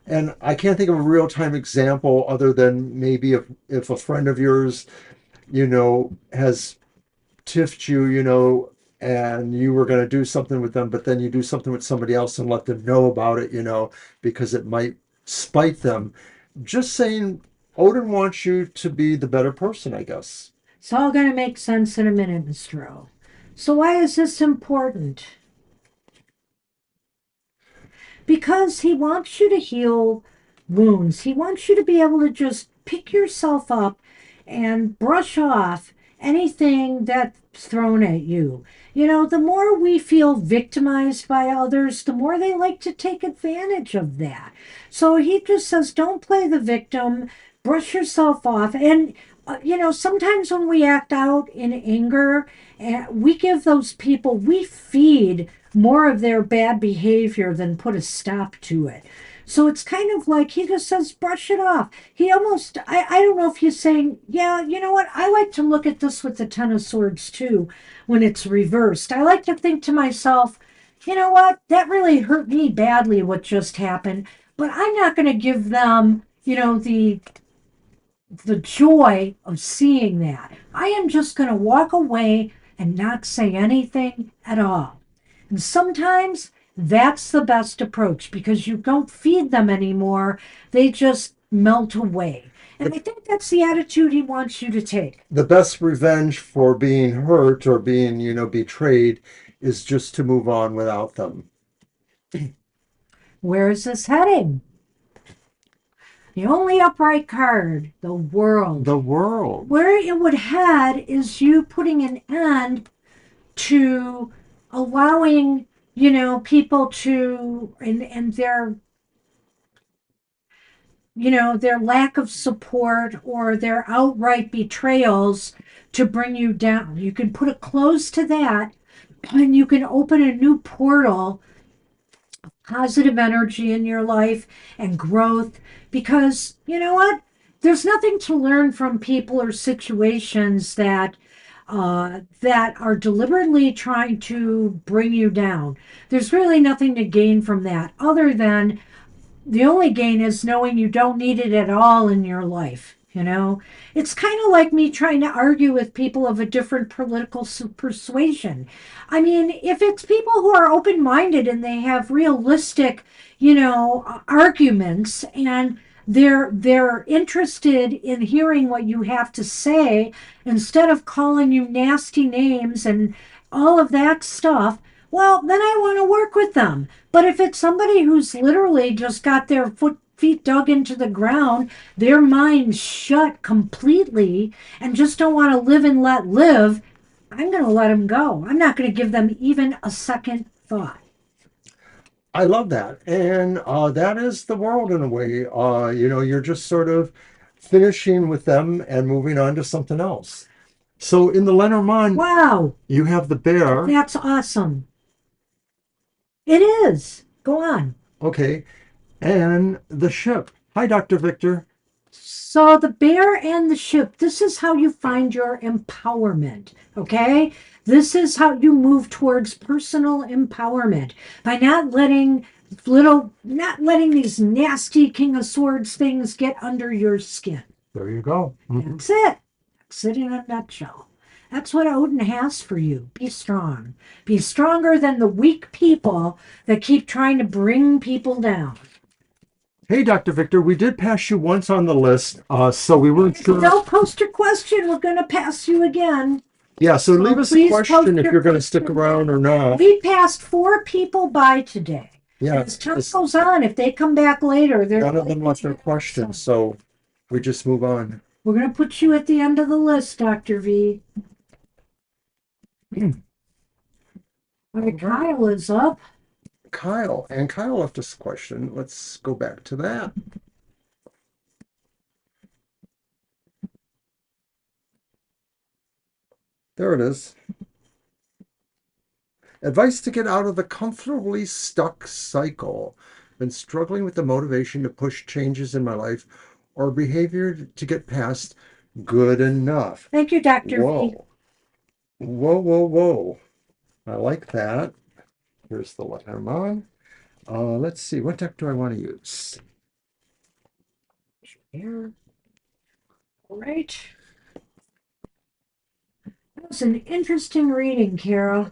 And I can't think of a real time example other than maybe if a friend of yours, has tiffed you, and you were going to do something with them, but then you do something with somebody else and let them know about it, because it might spite them. Just saying, Odin wants you to be the better person, I guess. It's all going to make sense in a minute, Mr. O. So, why is this important? Because he wants you to heal wounds. He wants you to be able to just pick yourself up and brush off anything that's thrown at you. The more we feel victimized by others, the more they like to take advantage of that. So he just says, don't play the victim, brush yourself off. And, sometimes when we act out in anger, we give those people, we feed more of their bad behavior than put a stop to it. So it's kind of like he just says, brush it off. He almost, I don't know if he's saying, yeah, you know what? I like to look at this with the Ten of Swords too when it's reversed. I like to think to myself, you know what? That really hurt me badly what just happened, but I'm not going to give them, the joy of seeing that. I am just going to walk away and not say anything at all. And sometimes that's the best approach because you don't feed them anymore. They just melt away. And The, I think that's the attitude he wants you to take. the best revenge for being hurt or being, betrayed is just to move on without them. Where is this heading? The only upright card, the world. The world. Where it would head is you putting an end to allowing, people to, and their lack of support or their outright betrayals to bring you down. You can put a close to that and you can open a new portal, positive energy in your life and growth, because you know what? There's nothing to learn from people or situations that are deliberately trying to bring you down. There's really nothing to gain from that other than the only gain is knowing you don't need it at all in your life. It's kind of like me trying to argue with people of a different political persuasion. I mean, if it's people who are open minded and they have realistic, arguments, and they're interested in hearing what you have to say instead of calling you nasty names and all of that stuff, well, then I want to work with them. But if it's somebody who's literally just got their feet dug into the ground, their minds shut completely, and just don't want to live and let live, I'm going to let them go. I'm not going to give them even a second thought. I love that. And that is the world in a way. You're just sort of finishing with them and moving on to something else. So in the Lenormand, Wow, you have the bear. that's awesome. It is. Go on. Okay. And the ship. Hi, Dr. Victor. So, the bear and the ship, this is how you find your empowerment, okay? This is how you move towards personal empowerment by not letting these nasty King of Swords things get under your skin. There you go. Mm-hmm. That's it. That's it in a nutshell. That's what Odin has for you. Be strong. Be stronger than the weak people that keep trying to bring people down. Hey, Dr. Victor, we did pass you once on the list, so we weren't sure. Don't post your question. We're going to pass you again. Yeah, so leave us a Please post question if your you're going to stick question. around or not. We passed 4 people by today. Yeah, As time goes on, if they come back later, they're none of them left their questions, so we just move on. We're going to put you at the end of the list, Dr. V. All right, Kyle is up. Kyle, and Kyle left us a question. Let's go back to that. There it is. Advice to get out of the comfortably stuck cycle. Been struggling with the motivation to push changes in my life or behavior to get past good enough. Thank you, Dr. V. Whoa. Whoa, whoa, whoa. I like that. Here's the Lenormand. Let's see. What deck do I want to use? Here. All right. That was an interesting reading, Kara.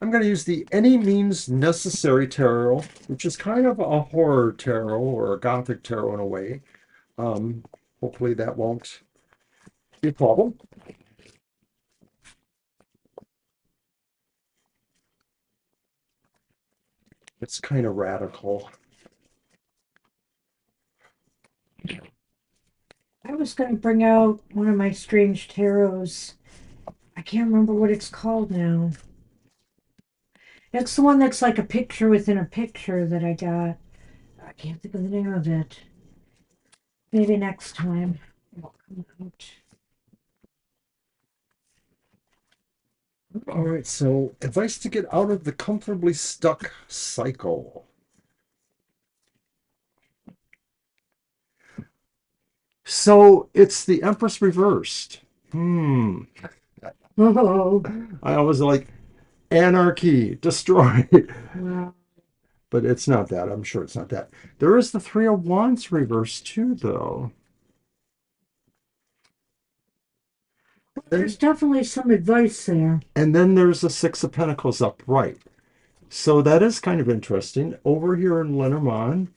I'm going to use the Any Means Necessary tarot, which is kind of a horror tarot or a gothic tarot in a way. Um, Hopefully that won't be a problem. It's kind of radical. I was going to bring out one of my strange tarots. I can't remember what it's called now. It's the one that's like a picture within a picture that I got. I can't think of the name of it. Maybe next time it'll come out. All right, so advice to get out of the comfortably stuck cycle. So it's the Empress reversed. Oh, I always like anarchy, destroy. well, But it's not that. I'm sure it's not that. There is the Three of Wands reversed too, though. there's definitely some advice there. And then there's the Six of Pentacles upright. So that is kind of interesting. Over here in Lenormand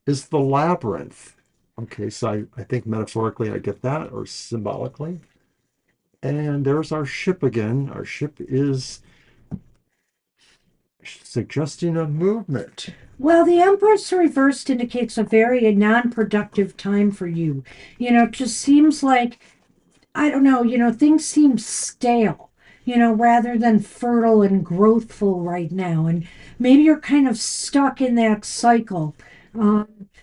is the Labyrinth. Okay, so I think metaphorically I get that, or symbolically. And there's our ship again. Our ship is suggesting a movement. Well, the Empress reversed indicates a very non-productive time for you. It just seems like I don't know, things seem stale, rather than fertile and growthful right now. And maybe you're kind of stuck in that cycle.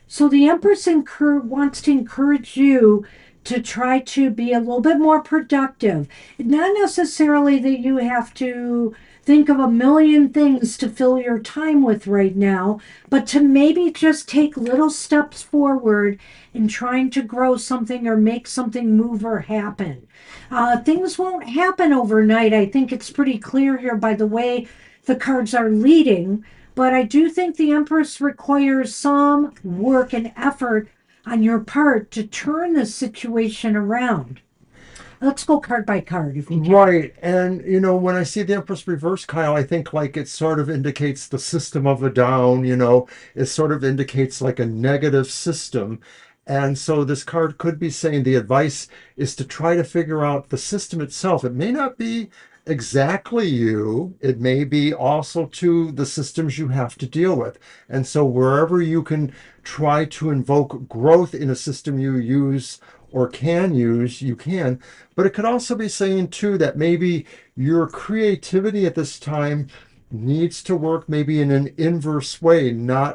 So the Empress wants to encourage you to try to be a little bit more productive. Not necessarily that you have to think of a million things to fill your time with right now, but to maybe just take little steps forward in trying to grow something or make something move or happen. Things won't happen overnight. I think it's pretty clear here by the way the cards are leading, but I do think the Empress requires some work and effort on your part to turn the situation around. Let's go card by card if you can. Right. And, when I see the Empress reverse, Kyle, I think like it sort of indicates the system of a down, it sort of indicates like a negative system. And so this card could be saying the advice is to try to figure out the system itself. It may not be exactly you, it may be also to the systems you have to deal with. And so wherever you can try to invoke growth in a system you use or can use, you can. But it could also be saying, too, that maybe your creativity at this time needs to work maybe in an inverse way, not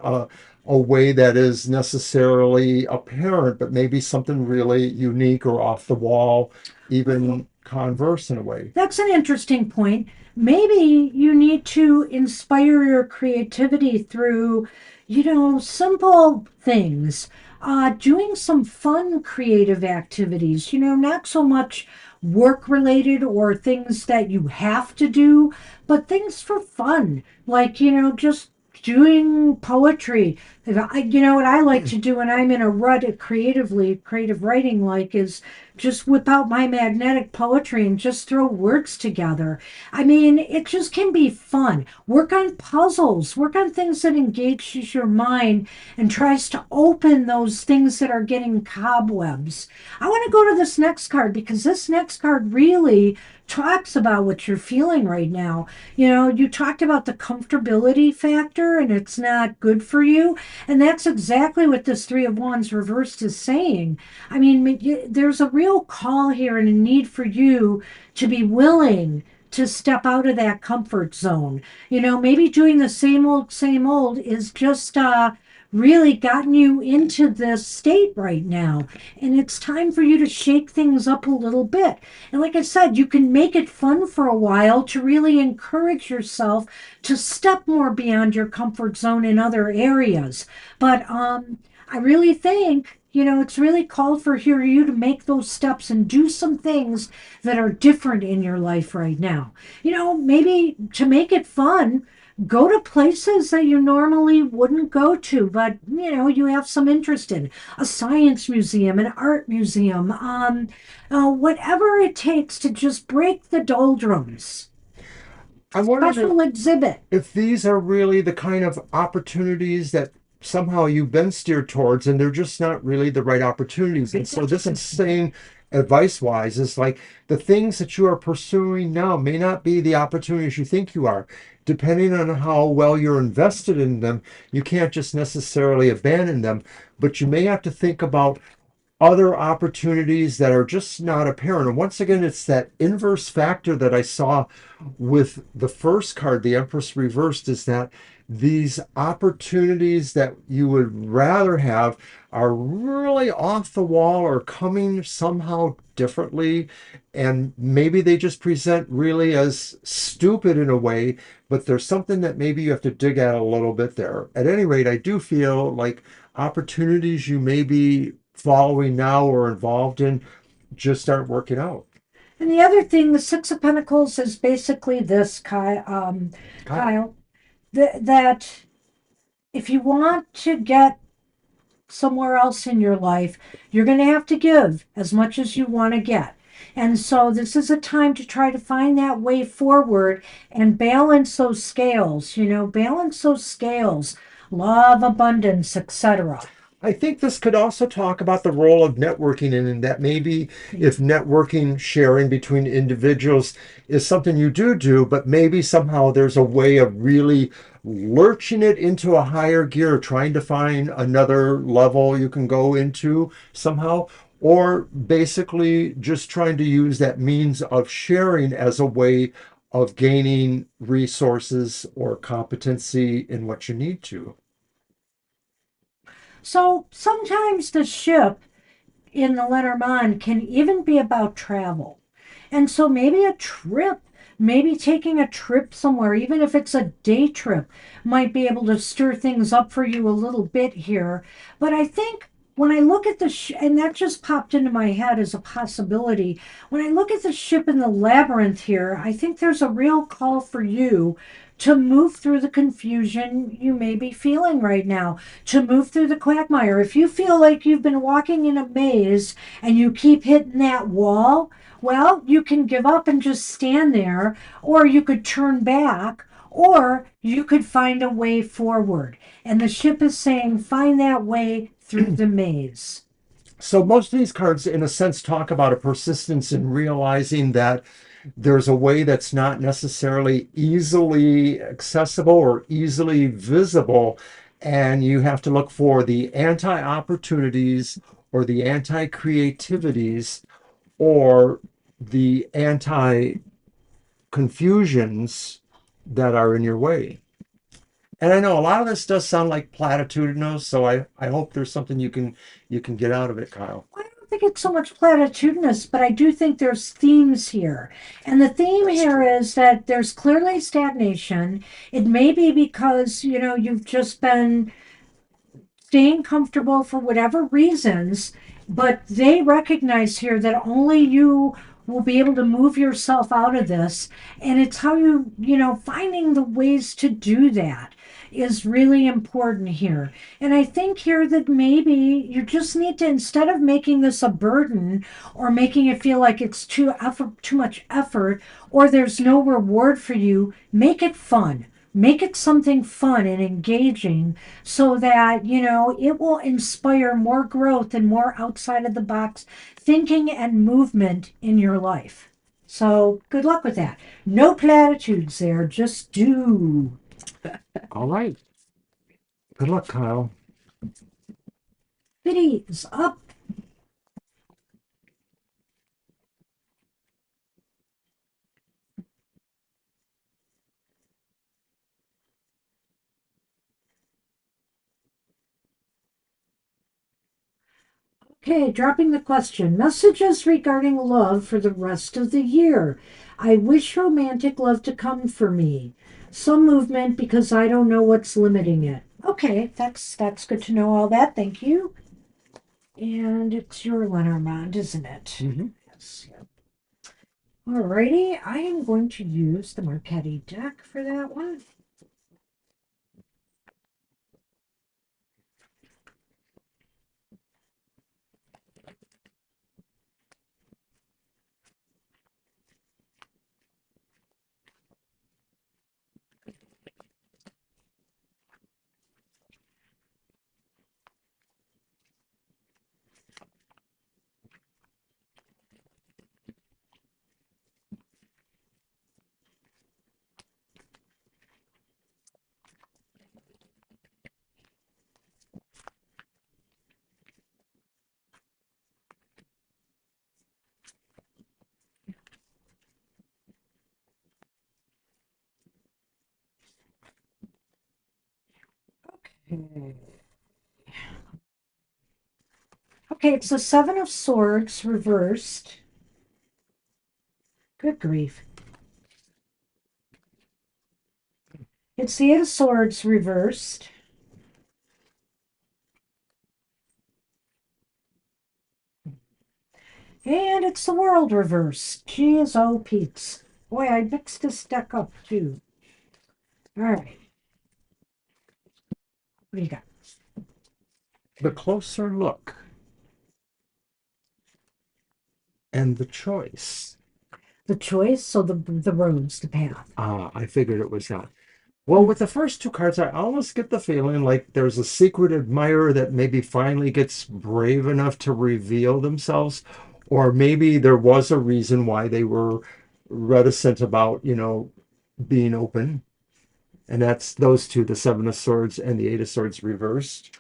a way that is necessarily apparent, but maybe something really unique or off the wall, even converse in a way. That's an interesting point. Maybe you need to inspire your creativity through, simple things. Doing some fun creative activities, not so much work related or things that you have to do, but things for fun, like, just doing poetry. What I like to do when I'm in a rut at creative writing, like, is just whip out my magnetic poetry and just throw words together. I mean, it just can be fun. Work on puzzles, work on things that engages your mind and tries to open those things that are getting cobwebs. I want to go to this next card because this next card really talks about what you're feeling right now. You talked about the comfortability factor and it's not good for you. And that's exactly what this Three of Wands reversed is saying. I mean, there's a real call here and a need for you to be willing to step out of that comfort zone. Maybe doing the same old is just really gotten you into this state right now. And it's time for you to shake things up a little bit. And like I said, you can make it fun for a while to really encourage yourself to step more beyond your comfort zone in other areas. But I really think It's really called for here you to make those steps and do some things that are different in your life right now. Maybe to make it fun, go to places that you normally wouldn't go to, but you have some interest in a science museum, an art museum, whatever it takes to just break the doldrums. I wonder Special exhibit. if these are really the kind of opportunities that somehow you've been steered towards and they're just not really the right opportunities. And so this is saying advice wise is like the things that you are pursuing now may not be the opportunities you think you are. Depending on how well you're invested in them, you can't just necessarily abandon them, but you may have to think about other opportunities that are just not apparent. And once again, it's that inverse factor that I saw with the first card, the Empress reversed, is that these opportunities that you would rather have are really off the wall or coming somehow differently. And maybe they just present really as stupid in a way, but there's something that maybe you have to dig at a little bit there. At any rate, I do feel like opportunities you may be following now or involved in just aren't working out. And the other thing, the Six of Pentacles is basically this, Kyle. Kyle, that if you want to get somewhere else in your life, you're going to have to give as much as you want to get. And so this is a time to try to find that way forward and balance those scales, balance those scales, love, abundance, etc. I think this could also talk about the role of networking, and in that maybe if networking sharing between individuals is something you do, but maybe somehow there's a way of really lurching it into a higher gear, trying to find another level you can go into somehow, or basically just trying to use that means of sharing as a way of gaining resources or competency in what you need to. So sometimes the ship in the Lenormand can even be about travel. And so maybe a trip, maybe taking a trip somewhere, even if it's a day trip, might be able to stir things up for you a little bit here. But I think when I look at and that just popped into my head as a possibility. When I look at the ship in the labyrinth here, I think there's a real call for you to move through the confusion you may be feeling right now, to move through the quagmire. If you feel like you've been walking in a maze and you keep hitting that wall, well, you can give up and just stand there, or you could turn back, or you could find a way forward. And the ship is saying, find that way through the maze. So most of these cards, in a sense, talk about a persistence in realizing that there's a way that's not necessarily easily accessible or easily visible, and you have to look for the anti-opportunities or the anti-creativities or the anti-confusions that are in your way. And I know a lot of this does sound like platitudinous, so I hope there's something you can get out of it, Kyle. I don't think it's so much platitudinous, but I do think there's themes here. And the theme That's here true. is that there's clearly stagnation. It may be because, you've just been staying comfortable for whatever reasons, but they recognize here that only you will be able to move yourself out of this. And it's how finding the ways to do that is really important here. And I think here that maybe you just need to, instead of making this a burden or making it feel like it's too much effort, or there's no reward for you, make it fun. Make it something fun and engaging so that, it will inspire more growth and more outside of the box thinking and movement in your life. So good luck with that. No platitudes there, just do. All right. Good luck, Kyle. Biddies up. Okay, dropping the question. Messages regarding love for the rest of the year. I wish romantic love to come for me. Some movement because I don't know what's limiting it. Okay, that's good to know all that. Thank you. And it's your Lenormand, isn't it? Mm-hmm. Yes. Yep. Alrighty, I am going to use the Marquetti deck for that one. Okay. Okay, it's the Seven of Swords reversed. Good grief. It's the Eight of Swords reversed. And it's the World reversed. Geez, oh, Pete's. Boy, I mixed this deck up too. All right. What do you got? The closer look and the choice. The choice, so the roads, the path. Ah, I figured it was that. Well, with the first two cards, I almost get the feeling like there's a secret admirer that maybe finally gets brave enough to reveal themselves, or maybe there was a reason why they were reticent about, being open. And that's those two, the Seven of Swords and the Eight of Swords reversed.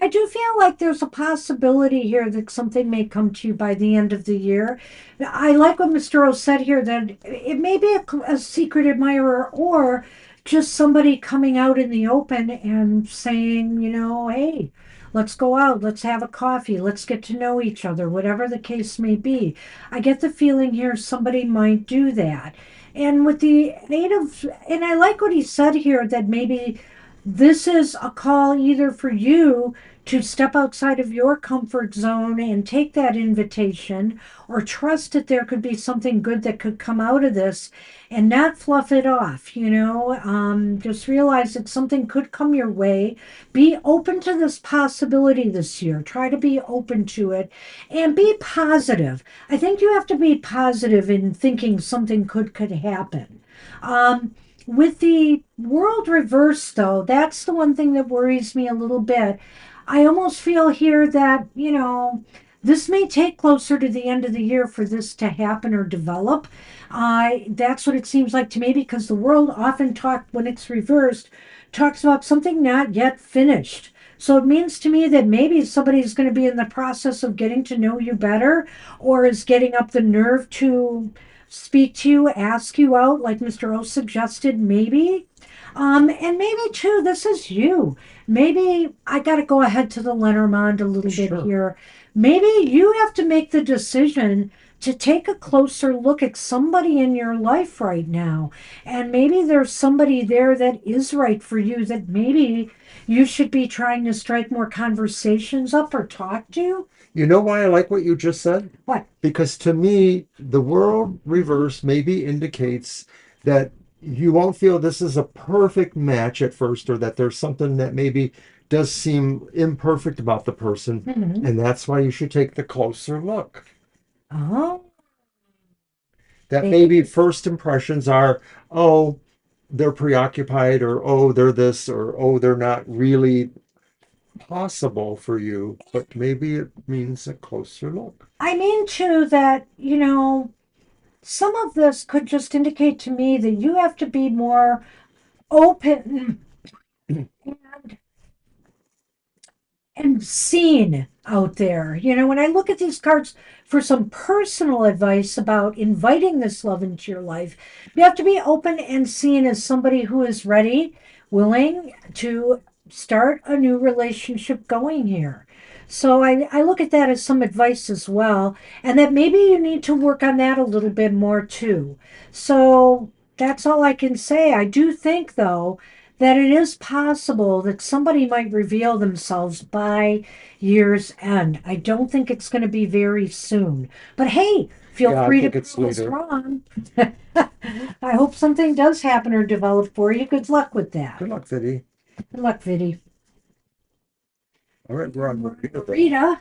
I do feel like there's a possibility here that something may come to you by the end of the year. I like what Mr. O said here that it may be a secret admirer or just somebody coming out in the open and saying, hey, let's go out, let's have a coffee, let's get to know each other, whatever the case may be. I get the feeling here somebody might do that. And with the and I like what he said here that maybe this is a call either for you to step outside of your comfort zone and take that invitation or trust that there could be something good that could come out of this and not fluff it off, just realize that something could come your way. Be open to this possibility this year. Try to be open to it and be positive. I think you have to be positive in thinking something could happen. With the world reversed, though, that's the one thing that worries me a little bit. I almost feel here that, this may take closer to the end of the year for this to happen or develop. That's what it seems like to me because the world often when it's reversed, talks about something not yet finished. So it means to me that maybe somebody's going to be in the process of getting to know you better or is getting up the nerve to speak to you, ask you out, like Mr. O suggested, maybe. And maybe too, this is you. Maybe I got to go ahead to the Lenormand a little bit Sure. here. Maybe you have to make the decision to take a closer look at somebody in your life right now. And maybe there's somebody there that is right for you that maybe you should be trying to strike more conversations up or talk to. You know why I like what you just said? What? Because to me, the world reverse maybe indicates that you won't feel this is a perfect match at first, or that there's something that maybe does seem imperfect about the person. Mm-hmm. And that's why you should take the closer look. Oh, That maybe. maybe first impressions are, oh, they're preoccupied, or oh, they're this, or oh, they're not really possible for you, but maybe it means a closer look. I mean, too, that, some of this could just indicate to me that you have to be more open and seen out there. When I look at these cards for some personal advice about inviting this love into your life, you have to be open and seen as somebody who is ready, willing to start a new relationship going here. So I look at that as some advice as well, and that maybe you need to work on that a little bit more too. So that's all I can say. I do think, though, that it is possible that somebody might reveal themselves by year's end. I don't think it's going to be very soon. But hey, feel Yeah, I free to think it's prove us later. wrong. I hope something does happen or develop for you. Good luck with that. Good luck, Viddy. Good luck, Viddy. All right, we're on Marina though. Rita,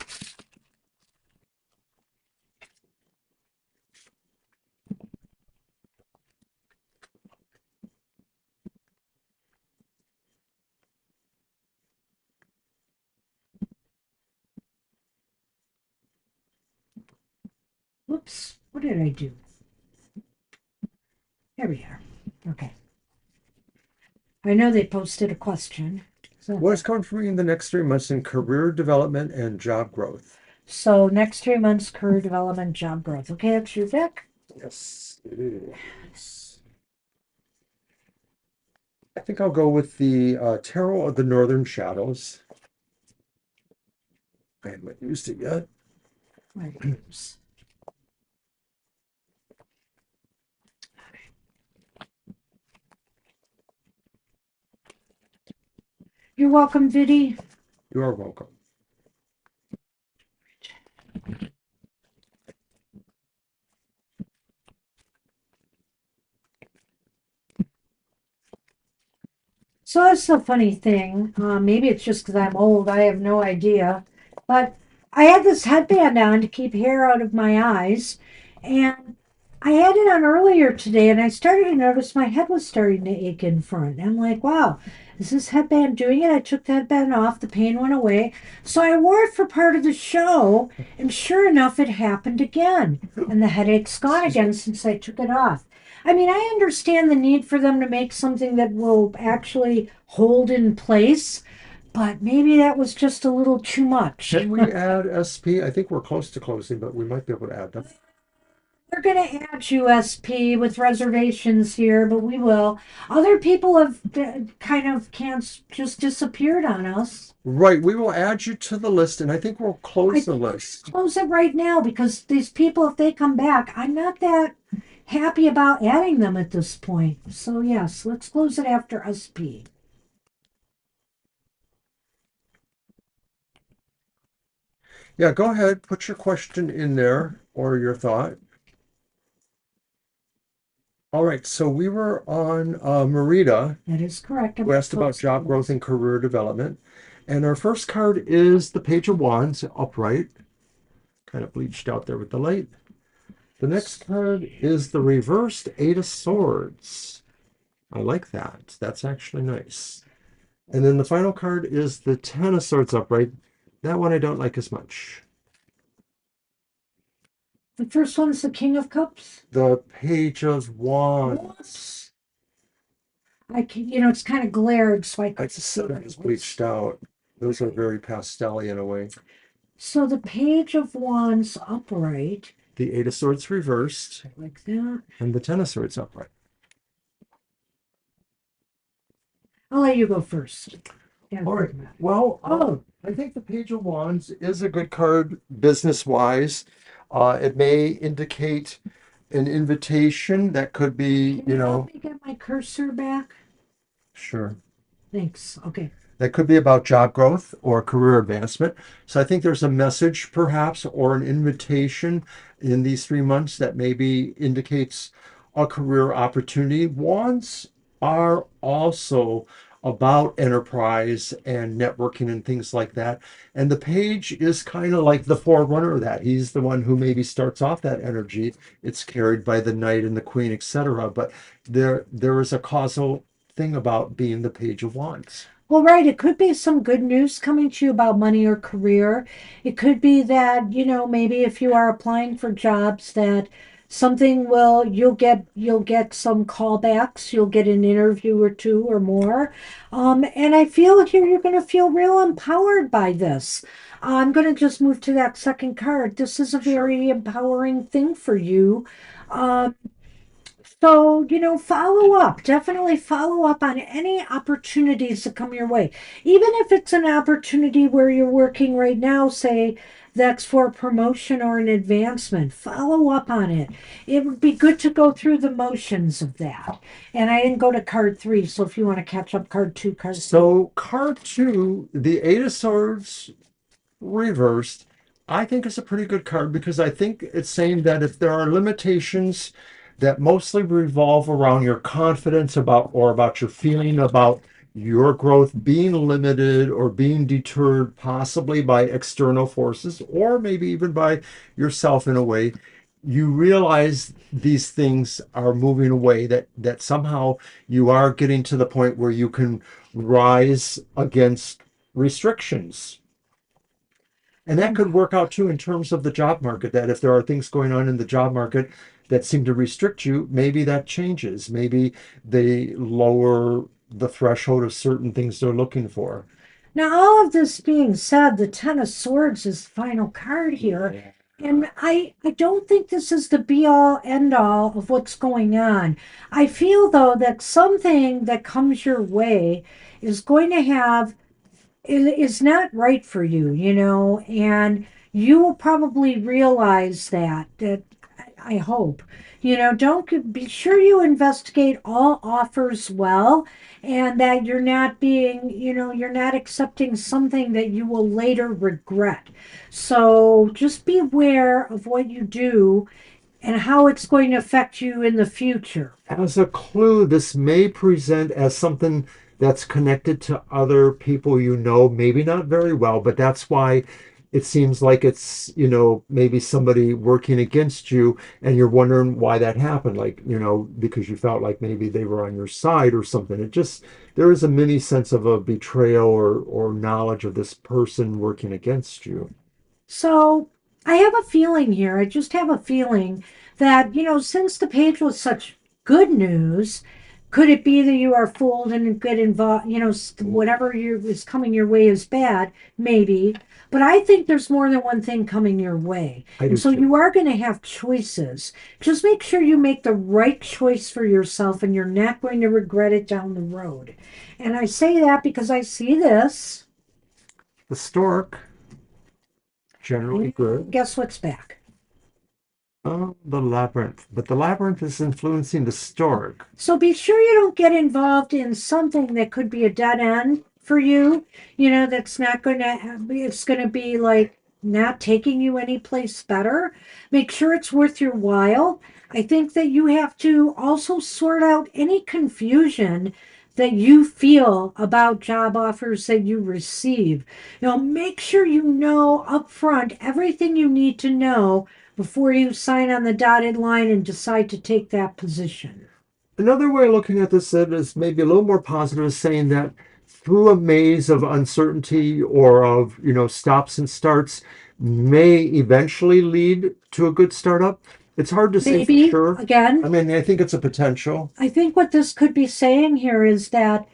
whoops, what did I do? Here we are. Okay. I know they posted a question. What is coming for me in the next 3 months in career development and job growth? So next 3 months, career development, job growth. Okay, that's your deck. Yes, it is. I think I'll go with the Tarot of the Northern Shadows. I haven't used it yet. You're welcome, Viddy. You are welcome. So that's the funny thing. Maybe it's just because I'm old. I have no idea. But I had this headband on to keep hair out of my eyes. And I had it on earlier today and I started to notice my head was starting to ache in front. And I'm like, wow, is this headband doing it? I took the headband off. The pain went away. So I wore it for part of the show. And sure enough, it happened again. And the headache's gone again since I took it off. I mean, I understand the need for them to make something that will actually hold in place, but maybe that was just a little too much. Can we add SP? I think we're close to closing, but we might be able to add them. We're going to add USP with reservations here, but we will. Other people have kind of can't just disappeared on us. Right, we will add you to the list, and I think we'll I close the think list. close it right now because these people, if they come back, I'm not that happy about adding them at this point. So yes, let's close it after SP. Yeah, go ahead, put your question in there or your thought. All right, so we were on Marita, That is correct. who asked about job growth and career development. And our first card is the Page of Wands, upright, kind of bleached out there with the light. The next card is the reversed Eight of Swords. I like that. That's actually nice. And then the final card is the Ten of Swords upright. That one I don't like as much. The first one's the King of Cups. The Page of Wands. I can, it's kind of glared, so I I couldn't just see said what it was it was. bleached out. Those are very pastel in a way. So the Page of Wands upright, The Eight of Swords reversed like that. and the Ten of Swords upright. I'll let you go first. Yeah, All right. think about it. Well, Oh, I think the Page of Wands is a good card business-wise. It may indicate an invitation that could be, can you help me get my cursor back? sure. Thanks. Okay. That could be about job growth or career advancement. So I think there's a message perhaps or an invitation in these 3 months that maybe indicates a career opportunity. Wands are also about enterprise and networking and things like that. And the page is kind of like the forerunner of that. He's the one who maybe starts off that energy. It's carried by the knight and the queen, etc. But there is a causal thing about being the page of wands. Well, right. It could be some good news coming to you about money or career. It could be that, maybe if you are applying for jobs that something will you'll get some callbacks, you'll get an interview or two or more. And I feel here you're going to feel real empowered by this. I'm going to just move to that second card. This is a Sure. very empowering thing for you. Um, so, follow up. Definitely follow up on any opportunities that come your way. Even if it's an opportunity where you're working right now, say that's for promotion or an advancement. Follow up on it. It would be good to go through the motions of that. And I didn't go to card 3, so if you want to catch up card 2, card 3. So card 2, the Eight of Swords reversed, I think is a pretty good card because I think it's saying that if there are limitations that mostly revolve around your confidence about or about your feeling about your growth being limited or being deterred possibly by external forces or maybe even by yourself in a way, you realize these things are moving away, that somehow you are getting to the point where you can rise against restrictions. And that could work out too in terms of the job market, that if there are things going on in the job market that seem to restrict you, maybe that changes. Maybe they lower the threshold of certain things they're looking for. Now, all of this being said, the Ten of Swords is the final card here. And I don't think this is the be all end all of what's going on. I feel, though, that something that comes your way is going to have is not right for you, and you will probably realize that I hope. Don't be sure you investigate all offers well and that you're not being, you're not accepting something that you will later regret. So just be aware of what you do and how it's going to affect you in the future. As a clue, this may present as something that's connected to other people you know, maybe not very well, but that's why it seems like it's, maybe somebody working against you and you're wondering why that happened. Like, because you felt like maybe they were on your side or something. It just, there is a mini sense of a betrayal or knowledge of this person working against you. So I have a feeling here. I just have a feeling that, since the page was such good news, could it be that you are fooled and get involved? Whatever is coming your way is bad, maybe. But I think there's more than one thing coming your way. I And do so too. you are going to have choices. Just make sure you make the right choice for yourself and you're not going to regret it down the road. And I say that because I see this. The stork, generally good. Guess what's back? Oh, the labyrinth. But the labyrinth is influencing the stork. So be sure you don't get involved in something that could be a dead end for you. That's not going to, it's going to be like not taking you any place better. Make sure it's worth your while. I think that you have to also sort out any confusion that you feel about job offers that you receive. Make sure you know upfront everything you need to know before you sign on the dotted line and decide to take that position. Another way of looking at this is maybe a little more positive, is saying that through a maze of uncertainty or of, stops and starts may eventually lead to a good startup. It's hard to say for Maybe, sure. I again, mean, I think it's a potential. I think what this could be saying here is that,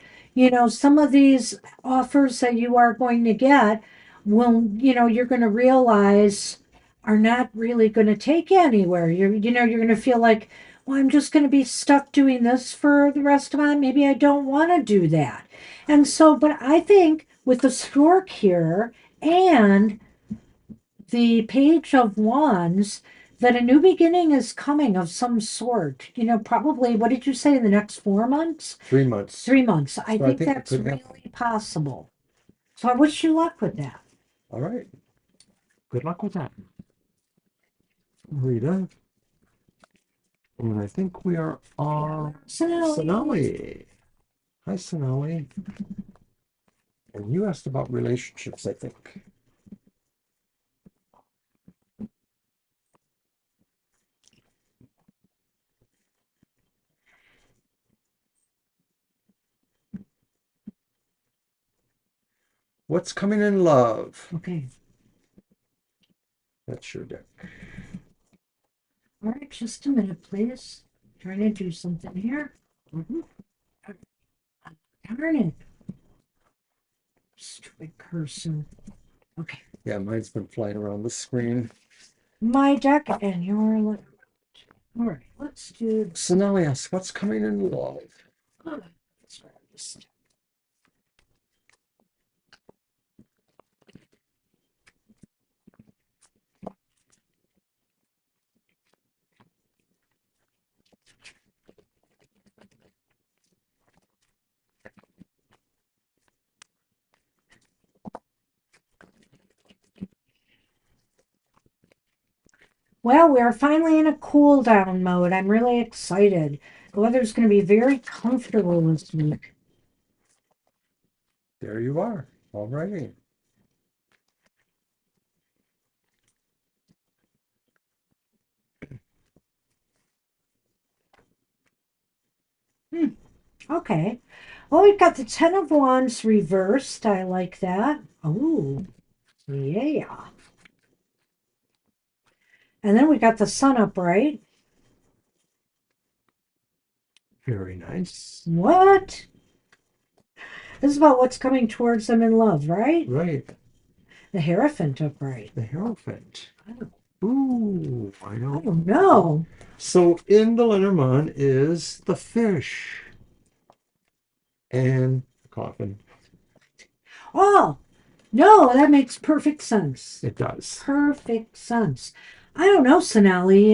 some of these offers that you are going to get will, you're going to realize are not really going to take you anywhere. You're going to feel like, well, I'm just going to be stuck doing this for the rest of my life. Maybe I don't want to do that. And so, but I think with the stork here and the Page of Wands that a new beginning is coming of some sort. Probably, what did you say, in the next 4 months? 3 months. 3 months. I So I think think it that's could happen. really possible. So I wish you luck with that. All right. Good luck with that, Rita. And I think we are on Sonali. Hi, Sonali. And you asked about relationships, I think. What's coming in love? Okay. That's your deck. All right, just a minute, please. Trying to do something here. Mm-hmm. Darn it. Stupid cursor. Okay. Yeah, mine's been flying around the screen. My deck and your. All right, let's do. Sonali asks, what's coming in love? Let's grab this. Well, we're finally in a cool down mode. I'm really excited. The weather's going to be very comfortable this week. There you are. All right. Hmm, okay. Well, we've got the Ten of Wands reversed. I like that. Oh, yeah. And then we got the Sun upright. Very nice. What? This is about what's coming towards them in love, right? Right. The Hierophant upright. The Hierophant. I Ooh, I I don't. don't know. So in the Lenormand is the fish and the coffin. Oh, no, that makes perfect sense. It does. Perfect sense. I don't know, Sonali.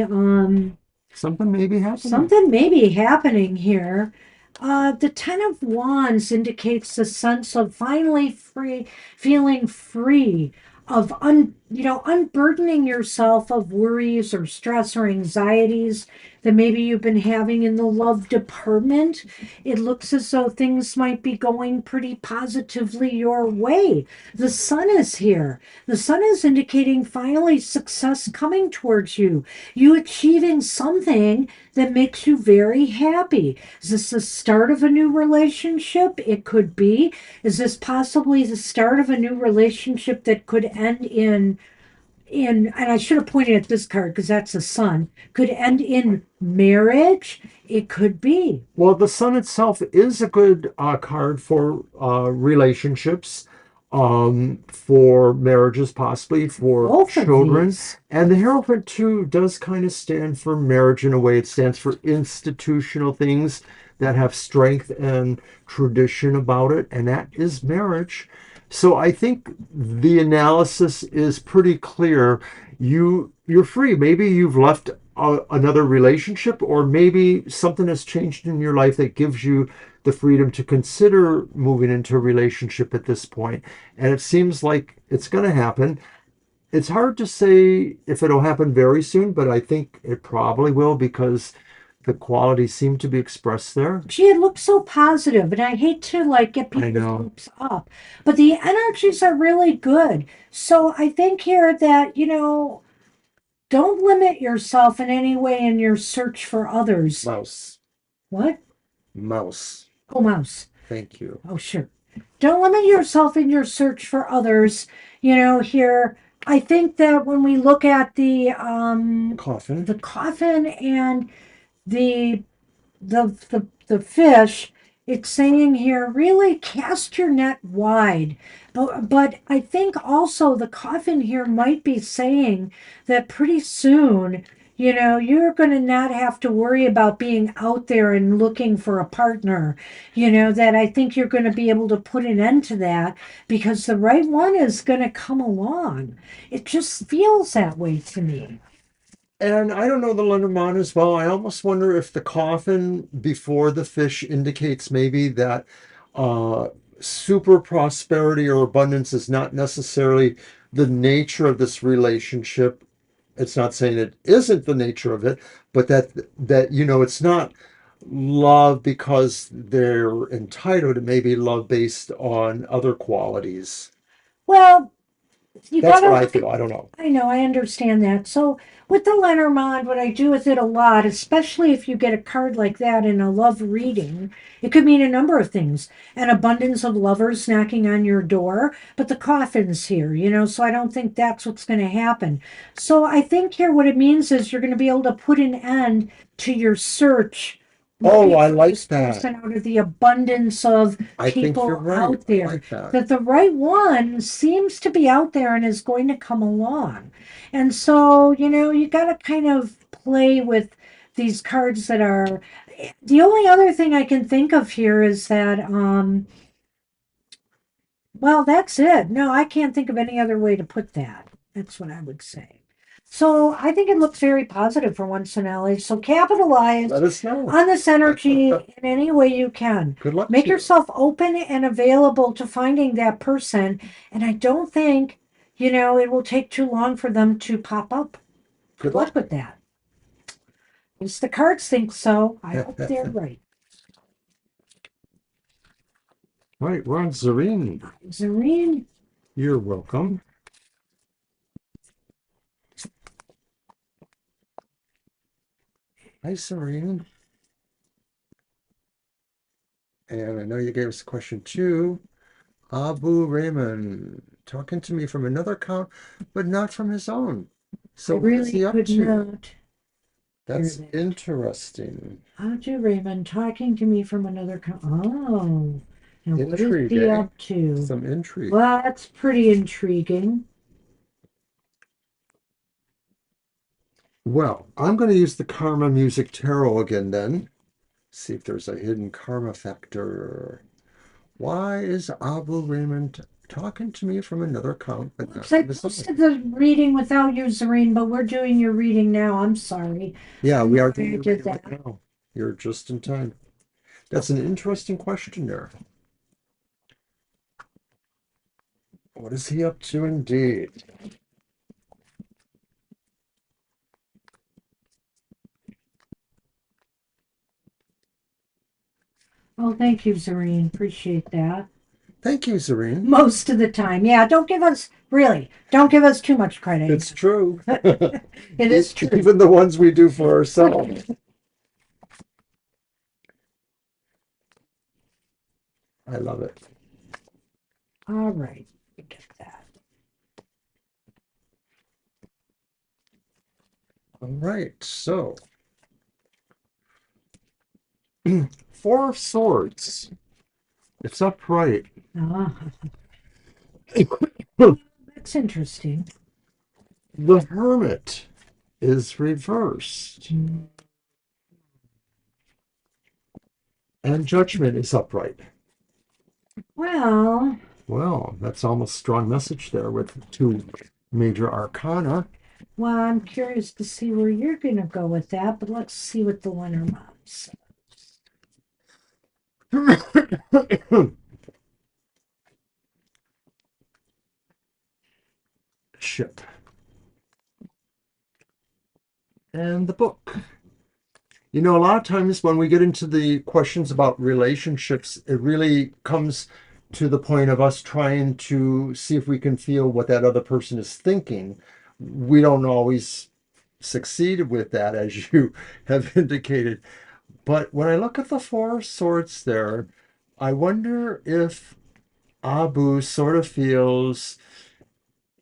Something may be happening. Something may be happening here. The Ten of Wands indicates a sense of finally free, feeling free of unburdening yourself of worries or stress or anxieties that maybe you've been having in the love department. It looks as though things might be going pretty positively your way. The sun is here. The sun is indicating finally success coming towards you. You achieving something that makes you very happy. Is this the start of a new relationship? It could be. Is this possibly the start of a new relationship that could end in and I should have pointed at this card because that's the sun. Could end in marriage? It could be. Well, the sun itself is a good card for relationships, for marriages, possibly for Both of children. these. And the Hierophant, too, does kind of stand for marriage in a way. It stands for institutional things that have strength and tradition about it, and that is marriage. So I think the analysis is pretty clear. You're free. Maybe you've left another relationship, or maybe something has changed in your life that gives you the freedom to consider moving into a relationship at this point. And it seems like it's going to happen. It's hard to say if it'll happen very soon, but I think it probably will because the qualities seem to be expressed there. Gee, it looks so positive, and I hate to like get I people's know. hopes up, but the energies are really good. So I think here that, don't limit yourself in any way in your search for others. Mouse. What? Mouse. Oh, mouse. Thank you. Oh, sure. Don't limit yourself in your search for others. Here, I think that when we look at Coffin. the coffin and the the fish, it's saying here really cast your net wide. But I think also the coffin here might be saying that pretty soon, you're going to not have to worry about being out there and looking for a partner. That I think you're going to be able to put an end to that because the right one is going to come along. It just feels that way to me. And I don't know the Lenormand as well. I almost wonder if the coffin before the fish indicates maybe that uh, super prosperity or abundance is not necessarily the nature of this relationship. It's not saying it isn't the nature of it, but that it's not love because they're entitled. It may be love based on other qualities. Well, you That's what I gotta feel. I don't know. I know, I understand that. So with the Lenormand, what I do with it a lot, especially if you get a card like that in a love reading, it could mean a number of things. An abundance of lovers knocking on your door, but the coffin's here, so I don't think that's what's going to happen. So I think here what it means is you're going to be able to put an end to your search Oh, looking I for like this that. person out of the abundance of I think you're people right. out I there, like that. that the right one seems to be out there and is going to come along. And so, you got to kind of play with these cards that are. The only other thing I can think of here is that, well, that's it. No, I can't think of any other way to put that. That's what I would say. So I think it looks very positive for once and Ellie. So capitalize Let us know. on this energy in any way you can. Good luck Make to you. yourself open and available to finding that person. And I don't think, it will take too long for them to pop up. Good luck luck. with that. At least the cards think so. I hope they're right. Right, we're on Zareen. Zareen, You're welcome. Hi, Zareen. And I know you gave us a question too. Abu Raymond talking to me from another account, but not from his own. I So what is really he up could to? not hear That's that. interesting. Audrey Raymond talking to me from another Oh, and what is Intrigue, he eh? up to? Some intrigue. Well, that's pretty intriguing. Well, I'm going to use the Karma Music Tarot again then. See if there's a hidden karma factor. Why is Abu Raymond talking to me from another account, but not Looks like from his most own? of the reading without you, Zareen, but we're doing your reading now. I'm sorry. Yeah, I'm we are sorry doing I your did reading right that. now. You're just in time. That's an interesting question there. What is he up to indeed? Oh, thank you, Zareen. Appreciate that. Thank you, Zareen. Most of the time. Yeah, don't give us too much credit. It's true. It is true. Even the ones we do for ourselves. I love it. All right. We get that. All right, so Four of Swords. It's upright. Ah, that's interesting. The Hermit is reversed. And Judgment is upright. Well, Well, that's almost strong message there with two major arcana. well, I'm curious to see where you're going to go with that, but let's see what the Lenormand says. Ship. And the book. You know, a lot of times when we get into the questions about relationships, it really comes to the point of us trying to see if we can feel what that other person is thinking. We don't always succeed with that, as you have indicated. But when I look at the Four of Swords there, I wonder if Abu sort of feels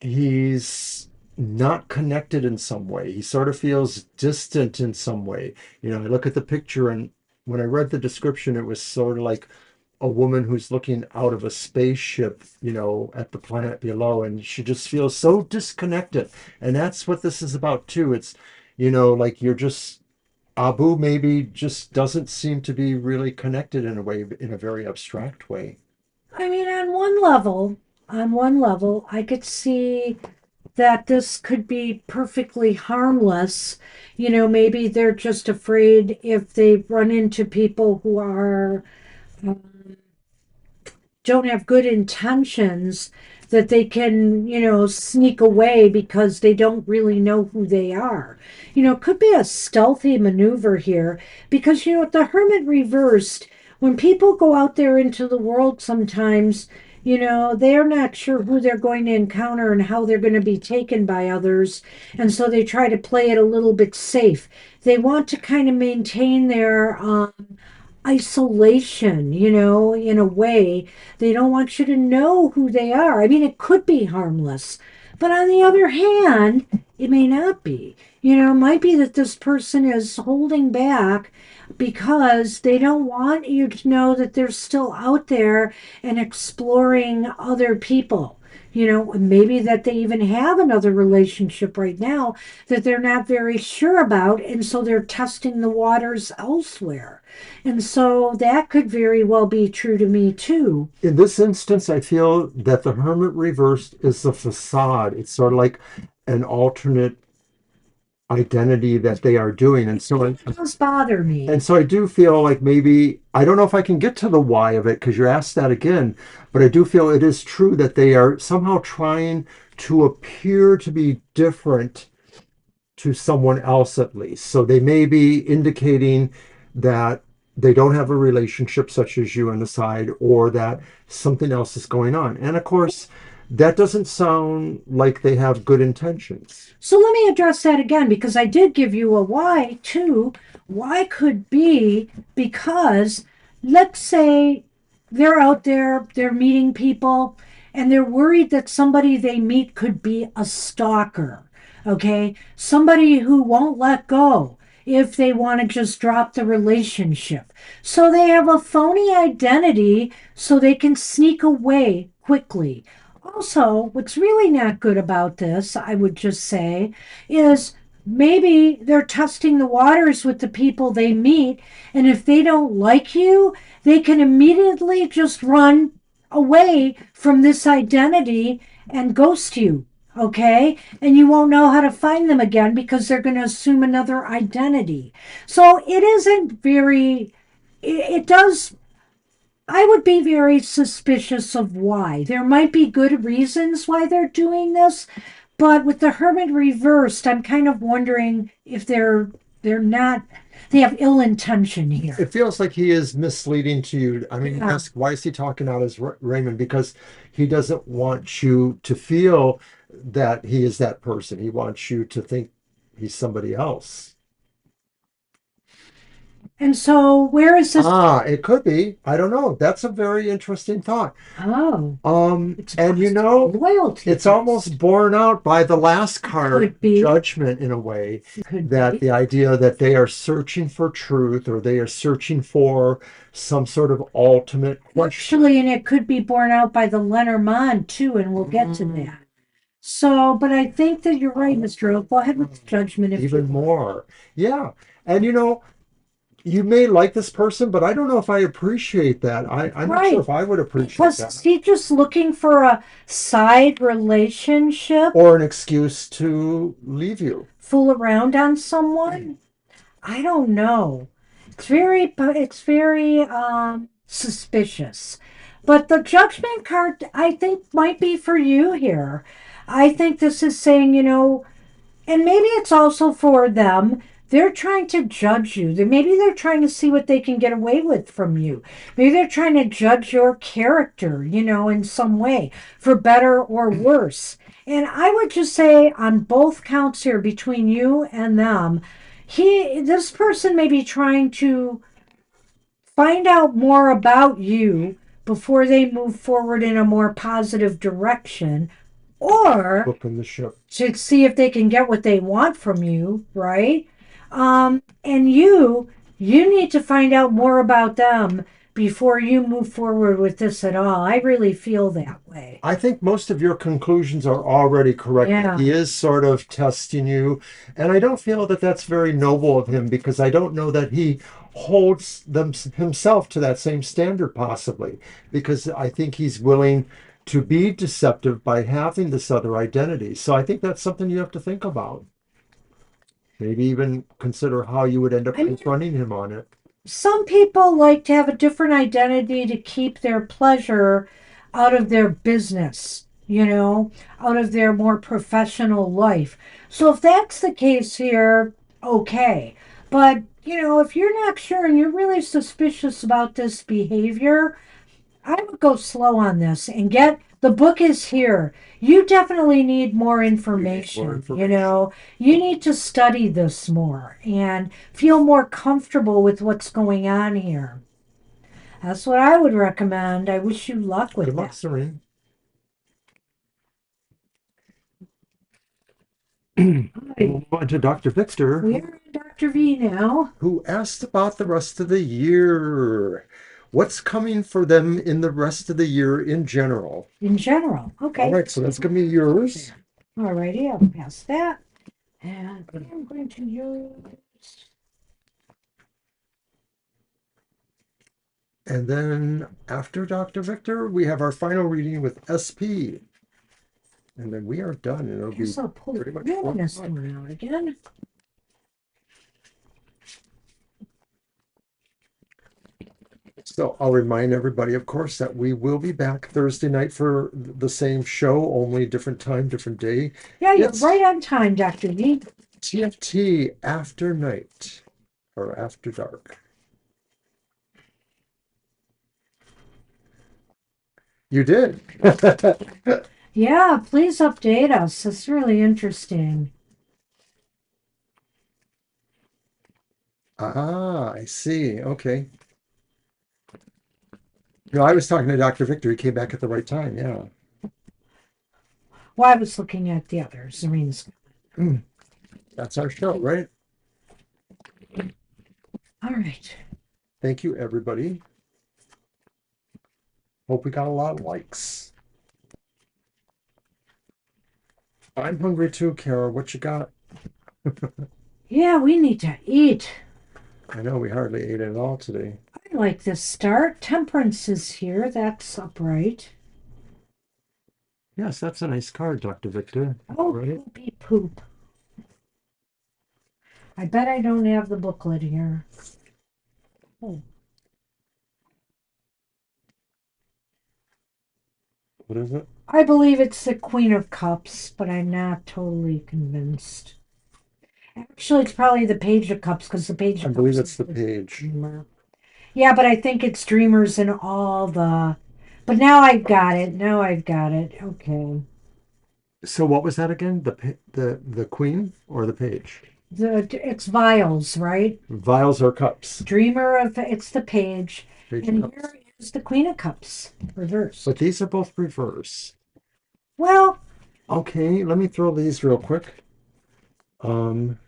he's not connected in some way. He sort of feels distant in some way. You know, I look at the picture, and when I read the description, it was sort of like a woman who's looking out of a spaceship, you know, at the planet below, and she just feels so disconnected. And that's what this is about too. It's, you know, like you're just Abu maybe just doesn't seem to be really connected in a way, in a very abstract way. I mean, on one level, I could see that this could be perfectly harmless. You know, maybe they're just afraid if they run into people who are don't have good intentions that they can, sneak away because they don't really know who they are. It could be a stealthy maneuver here because, the Hermit reversed, when people go out there into the world sometimes, they're not sure who they're going to encounter and how they're going to be taken by others. And so they try to play it a little bit safe. They want to kind of maintain their isolation, in a way. They don't want you to know who they are. I mean, it could be harmless, but on the other hand, it may not be. It might be that this person is holding back because they don't want you to know that they're still out there and exploring other people. Maybe that they even have another relationship right now that they're not very sure about, and so they're testing the waters elsewhere. And so that could very well be true to me too. In this instance, I feel that the Hermit reversed is the facade. It's sort of like an alternate identity that they are doing. It does bother And me. so I do feel like maybe, I don't know if I can get to the why of it because you asked that again, but I do feel it is true that they are somehow trying to appear to be different to someone else at least. So they may be indicating that they don't have a relationship such as you on the side, or that something else is going on. And of course, that doesn't sound like they have good intentions. So let me address that again because I did give you a why too. Why could be because let's say they're out there, they're meeting people, and they're worried that somebody they meet could be a stalker. Okay? Somebody who won't let go if they want to just drop the relationship. So they have a phony identity so they can sneak away quickly. Also, what's really not good about this, I would just say, is maybe they're testing the waters with the people they meet, and if they don't like you, they can immediately just run away from this identity and ghost you, okay? And you won't know how to find them again because they're going to assume another identity. So it isn't very, it does I would be very suspicious of why. There might be good reasons why they're doing this, but with the Hermit reversed, I'm kind of wondering if they're not they have ill intention here. It feels like he is misleading to you. I mean, Yeah. ask, why is he talking out as Raymond? Because he doesn't want you to feel that he is that person. He wants you to think he's somebody else. And so where is this? Ah, it could be. I don't know. That's a very interesting thought. Oh, it's And you possible know, loyalty. it's almost borne out by the last card, Could be. judgment, in a way, Could that be. the idea that they are searching for truth, or they are searching for some sort of ultimate question. Actually, and it could be borne out by the Lenormand too, and we'll get to that. So, but I think that you're right, Mr. Oak. Go ahead with judgment if you Even want. more. Yeah. And you know, you may like this person, but I don't know if I appreciate that. I'm not sure Right. if I would appreciate Because that. is he just looking for a side relationship? Or an excuse to leave you. Fool around on someone? I don't know. It's very suspicious. But the judgment card I think might be for you here. I think this is saying, and maybe it's also for them. They're trying to judge you. Maybe they're trying to see what they can get away with from you. Maybe they're trying to judge your character, in some way, for better or worse. And I would just say on both counts here between you and them, this person may be trying to find out more about you before they move forward in a more positive direction, or Book in the ship. to see if they can get what they want from you, right? And you need to find out more about them before you move forward with this at all. I really feel that way. I think most of your conclusions are already correct. Yeah. He is sort of testing you. And I don't feel that that's very noble of him, because I don't know that he holds himself to that same standard, possibly, because I think he's willing to be deceptive by having this other identity. So I think that's something you have to think about. Maybe even consider how you would end up I mean, confronting him on it. some people like to have a different identity to keep their pleasure out of their business, out of their more professional life. So if that's the case here, okay. But, if you're not sure and you're really suspicious about this behavior, I would go slow on this and the book is here. You definitely need more information. You need to study this more and feel more comfortable with what's going on here. That's what I would recommend. I wish you luck with Good luck, that. Serene. Right. We'll move on to Dr. Victor, We're in Dr. V now. who asked about the rest of the year. What's coming for them in the rest of the year in general? In general. Okay. All right, so that's going to be yours. Alrighty, I'll pass that. And I'm going to use. And then after Dr. Victor, we have our final reading with SP. And then we are done. And it'll be I'll pull pretty much the 1 realness o'clock. one out again. So I'll remind everybody, of course, that we will be back Thursday night for the same show, only different time, different day. Yeah, you're It's right on time, Dr. V. TFT after night or after dark. You did. Yeah, please update us. It's really interesting. Ah, I see. Okay. No, I was talking to Dr. Victor. He came back at the right time. Yeah. Well, I was looking at the others. Serene's. Mm, that's our show, right? All right. Thank you, everybody. Hope we got a lot of likes. I'm hungry too, Kara. What you got? Yeah, we need to eat. I know we hardly ate at all today. I like this start. Temperance is here. That's upright. Yes, that's a nice card, Dr. Victor. Oh, Right? poopy poop. I bet I don't have the booklet here. Oh, What is it? I believe it's the Queen of Cups, but I'm not totally convinced. Actually, it's probably the Page of Cups because the Page I of believe Cups it's is the the page. dreamer. Yeah, but I think it's dreamers and all the. But now I've got it. Now I've got it. Okay. So what was that again? The queen or the page? It's vials, right? Vials or cups? Dreamer of it's the page, Page of and cups. here is the Queen of Cups But reversed. these are both reverse. Well, Okay, let me throw these real quick. Um,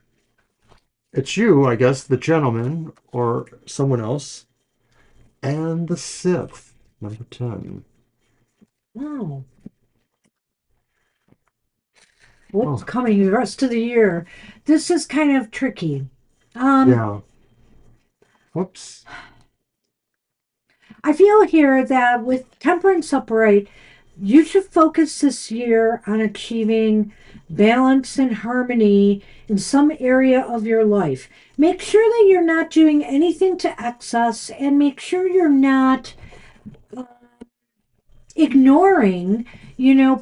it's you, I guess, the gentleman or someone else, and the Sith, number 10. wow, what's Oh, coming the rest of the year? This is kind of tricky. Um, yeah. Whoops. I feel here that with Temperance upright, you should focus this year on achieving balance and harmony in some area of your life. Make sure that you're not doing anything to excess and make sure you're not ignoring,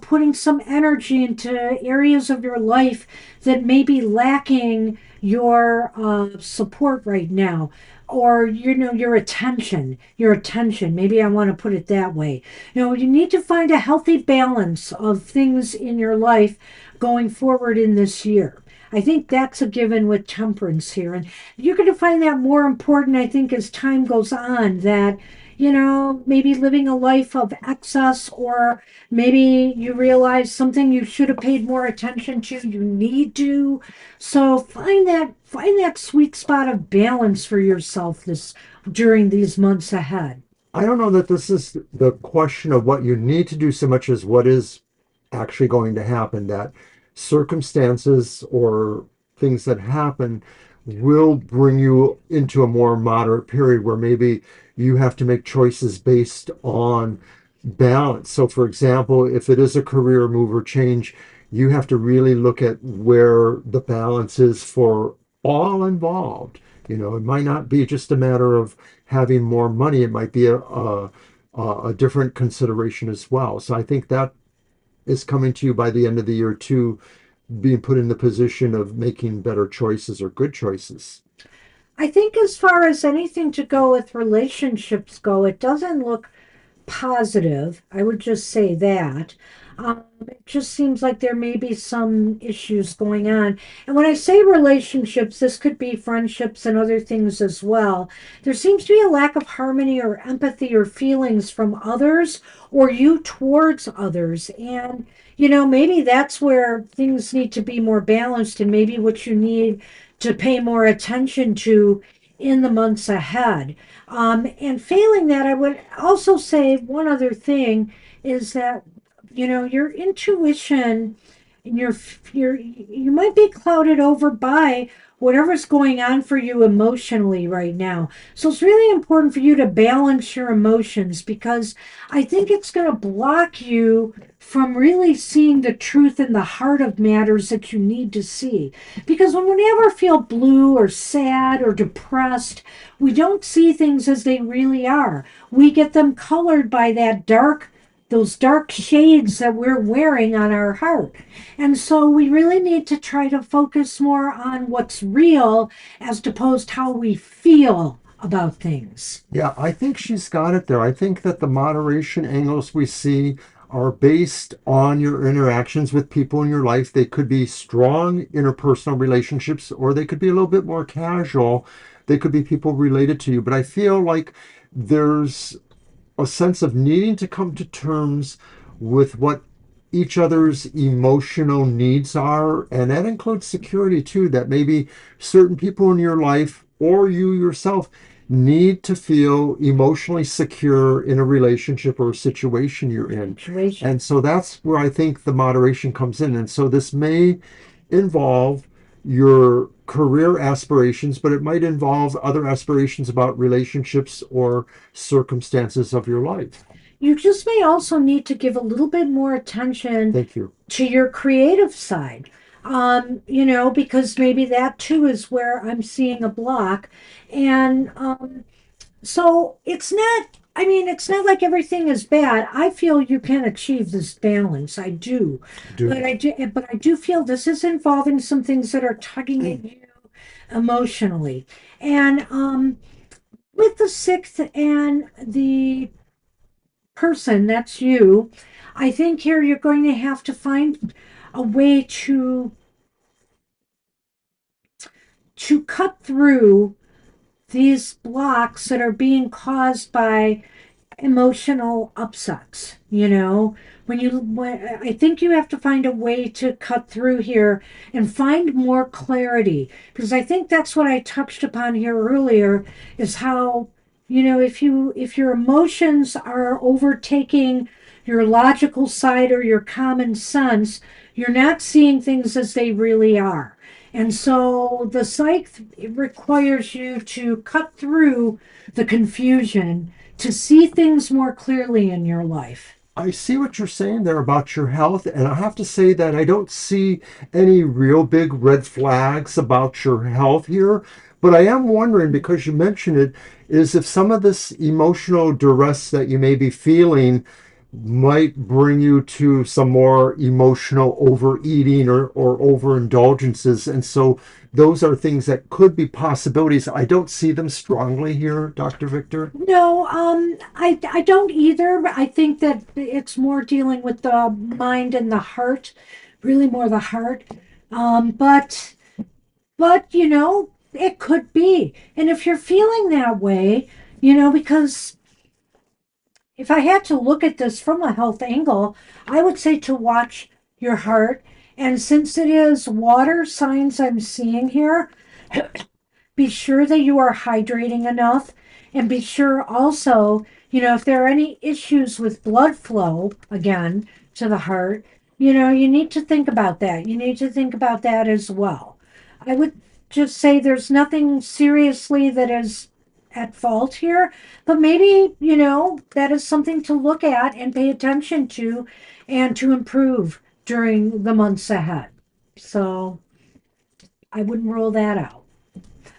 putting some energy into areas of your life that may be lacking your support right now, or your attention. Maybe I want to put it that way. You need to find a healthy balance of things in your life going forward in this year. I think that's a given with temperance here, and you're going to find that more important, I think, as time goes on, that maybe living a life of excess, or maybe you realize something you should have paid more attention to, you need to. So find that sweet spot of balance for yourself this during these months ahead. I don't know that this is the question of what you need to do so much as what is actually going to happen. That circumstances or things that happen will bring you into a more moderate period where maybe you have to make choices based on balance. So, for example, if it is a career move or change, you have to really look at where the balance is for all involved. It might not be just a matter of having more money. It might be a different consideration as well. So I think that is coming to you by the end of the year too, being put in the position of making better choices or good choices. I think as far as anything to go with relationships go, it doesn't look positive. I would just say that. It just seems like there may be some issues going on. And when I say relationships, this could be friendships and other things as well. There seems to be a lack of harmony or empathy or feelings from others or you towards others. And, maybe that's where things need to be more balanced and maybe what you need to pay more attention to in the months ahead. And failing that, I would also say one other thing is that your intuition and you might be clouded over by whatever's going on for you emotionally right now. So it's really important for you to balance your emotions because I think it's going to block you from really seeing the truth in the heart of matters that you need to see. Because when we ever feel blue or sad or depressed, we don't see things as they really are. We get them colored by that dark those dark shades that we're wearing on our heart. And so we really need to try to focus more on what's real as opposed to how we feel about things. Yeah, I think she's got it there. I think that the moderation angles we see are based on your interactions with people in your life. They could be strong interpersonal relationships, or they could be a little bit more casual. They could be people related to you. But I feel like there's a sense of needing to come to terms with what each other's emotional needs are. And that includes security too, that maybe certain people in your life or you yourself need to feel emotionally secure in a relationship or a situation you're in. Situation. And so that's where I think the moderation comes in. And so this may involve your career aspirations, but it might involve other aspirations about relationships or circumstances of your life. You just may also need to give a little bit more attention Thank you. to your creative side. Because maybe that too is where I'm seeing a block. And so it's not like everything is bad. I feel you can achieve this balance. I do. Do But I do feel this is involving some things that are tugging at you emotionally. And with the sixth and the person, that's you, I think here you're going to have to find a way to cut through these blocks that are being caused by emotional upsets. When I think you have to find a way to cut through here and find more clarity, because I think that's what I touched upon here earlier, is how, if your emotions are overtaking your logical side or your common sense, you're not seeing things as they really are. And so the psych requires you to cut through the confusion to see things more clearly in your life. I see what you're saying there about your health, and I have to say that I don't see any real big red flags about your health here. But I am wondering, because you mentioned it, is if some of this emotional duress that you may be feeling might bring you to some more emotional overeating or overindulgences. And so those are things that could be possibilities. I don't see them strongly here, Dr. Victor. No, I don't either. I think that it's more dealing with the mind and the heart, really more the heart. But it could be. And if you're feeling that way, because if I had to look at this from a health angle, I would say to watch your heart. And since it is water signs I'm seeing here, be sure that you are hydrating enough, and be sure also, if there are any issues with blood flow, again, to the heart, you need to think about that. You need to think about that as well. I would just say there's nothing seriously that is at fault here, but maybe, that is something to look at and pay attention to and to improve during the months ahead. So I wouldn't rule that out.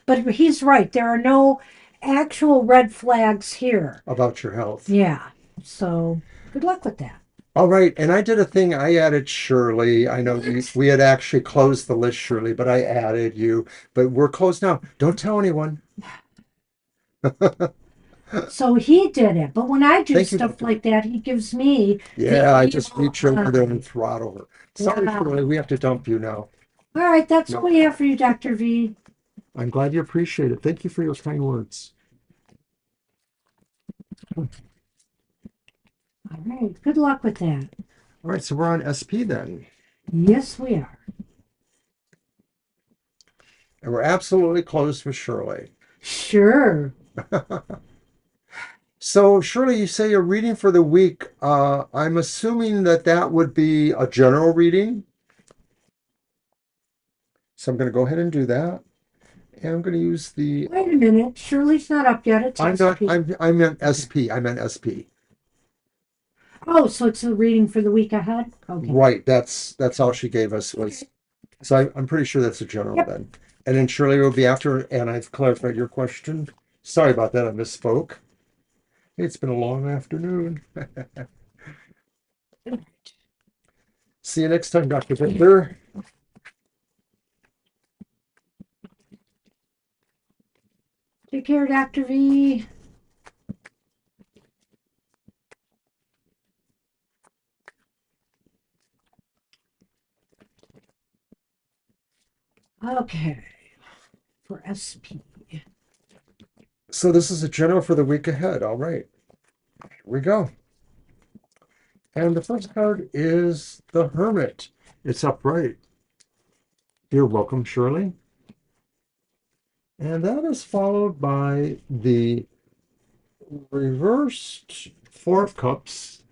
But he's right. There are no actual red flags here. About your health. Yeah. So good luck with that. All right, and I did a thing. I added Shirley. I know we had actually closed the list, Shirley, but I added you. But we're closed now. Don't tell anyone. So he did it. But when I do Thank you, stuff Doctor. like that, he gives me the Yeah, I just evil reach over there and eye. throttle her. Sorry, Wow. Shirley, we have to dump you now. All right. That's what No, we have for you, Dr. V. I'm glad you appreciate it. Thank you for your kind words. All All right. Good luck with that. right, so we're on SP then. Yes, we are. And we're absolutely closed with Shirley. Sure. So, Shirley, you say a reading for the week. I'm assuming that that would be a general reading. So I'm going to go ahead and do that. And I'm going to use the. Wait a minute. Shirley's not up yet. It's I'm not. SP. I meant SP. I meant SP. Oh, so it's a reading for the week ahead? Okay. Right. That's all she gave us was. So I'm pretty sure that's a general Yep. then. And then Shirley will be after. And I've clarified your question. Sorry about that. I misspoke. It's been a long afternoon. See you next time, Dr. Victor. Take care, Dr. V. Okay, for SP. So this is a general for the week ahead. All right, here we go. And the first card is the Hermit. It's upright. You're welcome, Shirley. And that is followed by the reversed Four of Cups.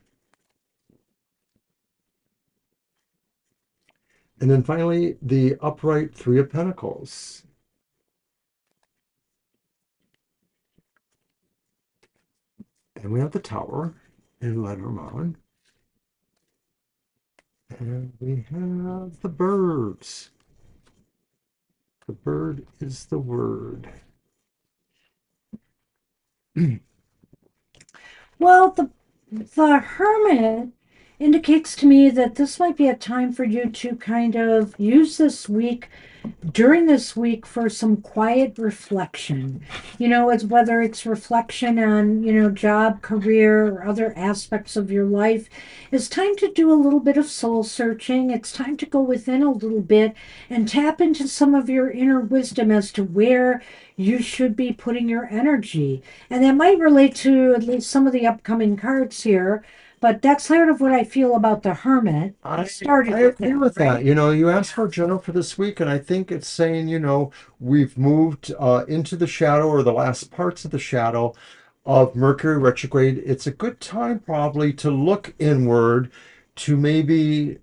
And then finally, the upright Three of Pentacles. And we have the Tower in Lenormand. And we have the birds. The bird is the word. Well, the Hermit indicates to me that this might be a time for you to kind of use this week during this week for some quiet reflection. It's whether it's reflection on, job, career, or other aspects of your life. It's time to do a little bit of soul searching. It's time to go within a little bit and tap into some of your inner wisdom as to where you should be putting your energy. And that might relate to at least some of the upcoming cards here. But that's sort of what I feel about the Hermit. I Started I with agree that, with that. right? You asked for a general for this week, and I think it's saying, we've moved into the shadow or the last parts of the shadow of Mercury retrograde. It's a good time probably to look inward to maybe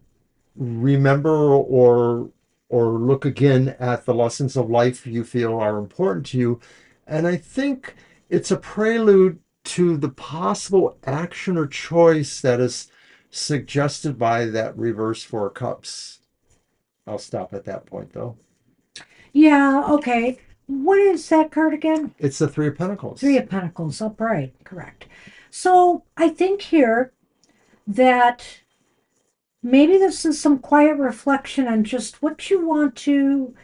remember or look again at the lessons of life you feel are important to you. And I think it's a prelude to the possible action or choice that is suggested by that reverse Four of Cups. I'll stop at that point though. Yeah, okay. What is that card again? It's the Three of Three Pentacles. of Pentacles, upright, correct. So I think here that maybe this is some quiet reflection on just what you want to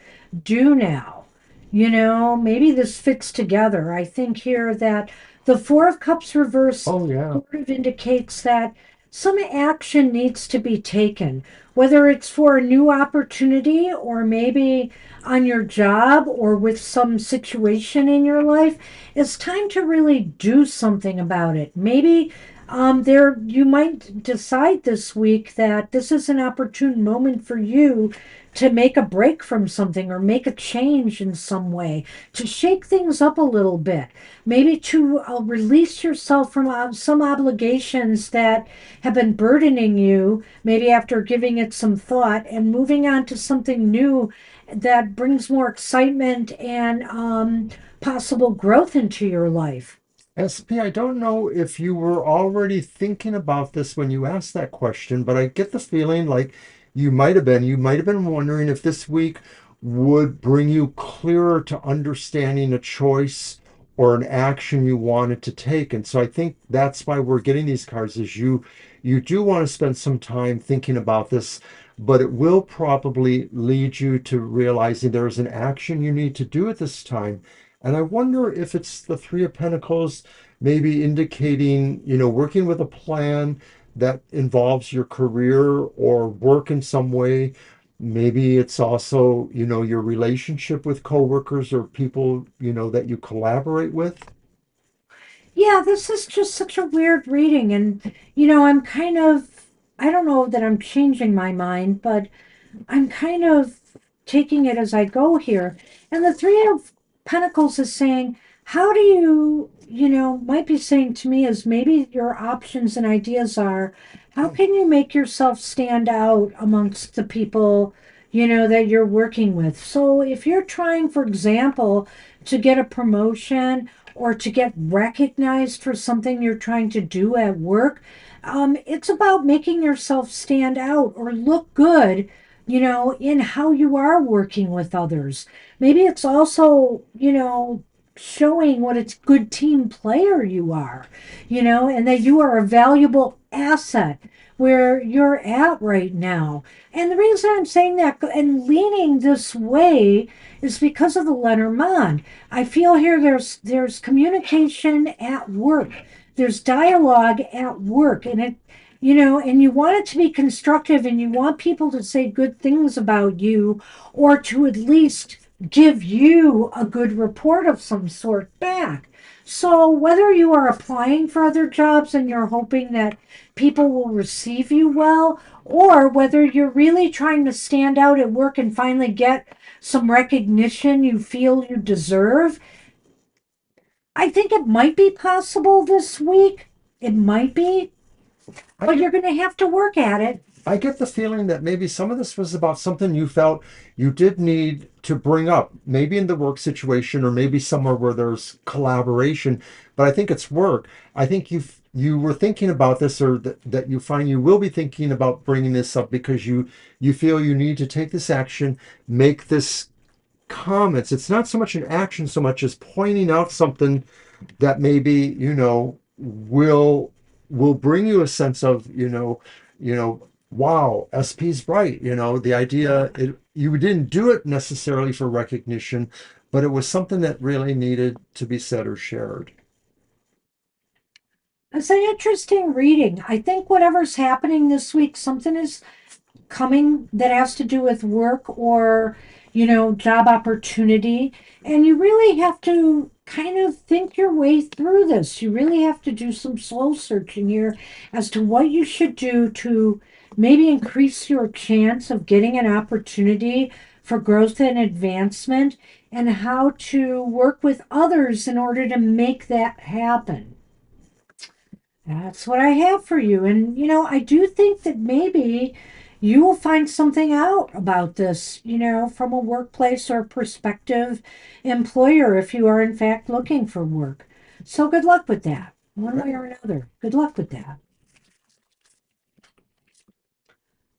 do now. Maybe this fits together. I think here that the Four of Cups reverse Oh yeah. sort of indicates that some action needs to be taken, whether it's for a new opportunity or maybe on your job or with some situation in your life. It's time to really do something about it. Maybe there you might decide this week that this is an opportune moment for you to make a break from something or make a change in some way, to shake things up a little bit, maybe to release yourself from some obligations that have been burdening you, maybe after giving it some thought and moving on to something new that brings more excitement and possible growth into your life. SP, I don't know if you were already thinking about this when you asked that question, but I get the feeling like you might have been. You might have been wondering if this week would bring you clearer to understanding a choice or an action you wanted to take. And so I think that's why we're getting these cards is you do want to spend some time thinking about this, but it will probably lead you to realizing there is an action you need to do at this time. And I wonder if it's the Three of Pentacles, maybe indicating, working with a plan that involves your career or work in some way. Maybe it's also, your relationship with coworkers or people, that you collaborate with. Yeah, this is just such a weird reading. And, I'm kind of, I don't know that I'm changing my mind, but I'm kind of taking it as I go here. And the Three of Pentacles is saying, how do you, might be saying to me is maybe your options and ideas are, how can you make yourself stand out amongst the people, that you're working with? So if you're trying, for example, to get a promotion or to get recognized for something you're trying to do at work, it's about making yourself stand out or look good, in how you are working with others. Maybe it's also, showing what a good team player you are, and that you are a valuable asset where you're at right now. And the reason I'm saying that and leaning this way is because of the Lenormand. I feel here there's communication at work. There's dialogue at work, and and you want it to be constructive, and you want people to say good things about you, or to at least give you a good report of some sort back. So whether you are applying for other jobs and you're hoping that people will receive you well, or whether you're really trying to stand out at work and finally get some recognition you feel you deserve, I think it might be possible this week. It might be, I but get, you're going to have to work at it. I get the feeling that maybe some of this was about something you felt you did need to bring up, maybe in the work situation or maybe somewhere where there's collaboration. But I think it's work. I think you were thinking about this, or that you find you will be thinking about bringing this up because you feel you need to take this action, make this comments. It's not so much an action so much as pointing out something that maybe will bring you a sense of wow, SP's right. The idea, you didn't do it necessarily for recognition, but it was something that really needed to be said or shared. It's an interesting reading. I think whatever's happening this week, something is coming that has to do with work or job opportunity, and you really have to kind of think your way through this. You really have to do some soul searching here as to what you should do to maybe increase your chance of getting an opportunity for growth and advancement, and how to work with others in order to make that happen. That's what I have for you. And, I do think that maybe you will find something out about this, from a workplace or prospective employer if you are, in fact, looking for work. So good luck with that, one way or another. Good luck with that.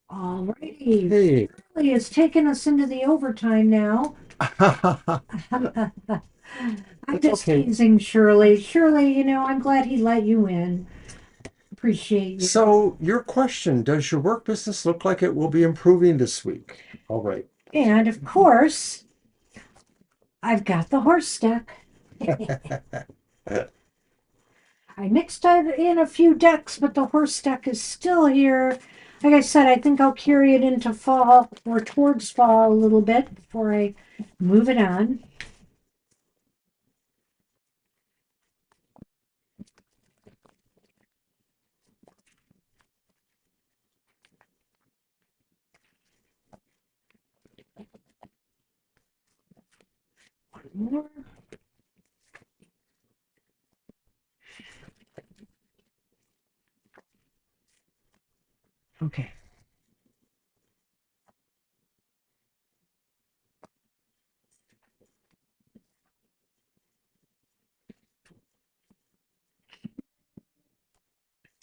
All righty. Hey. Shirley has taken us into the overtime now. I'm It's just okay. teasing Shirley. Shirley, I'm glad he let you in. Appreciate you. So, your question, does your work business look like it will be improving this week? All right. And of course, I've got the horse deck. I mixed it in a few decks, but the horse deck is still here. Like I said, I think I'll carry it into fall or towards fall a little bit before I move it on. One more. Okay.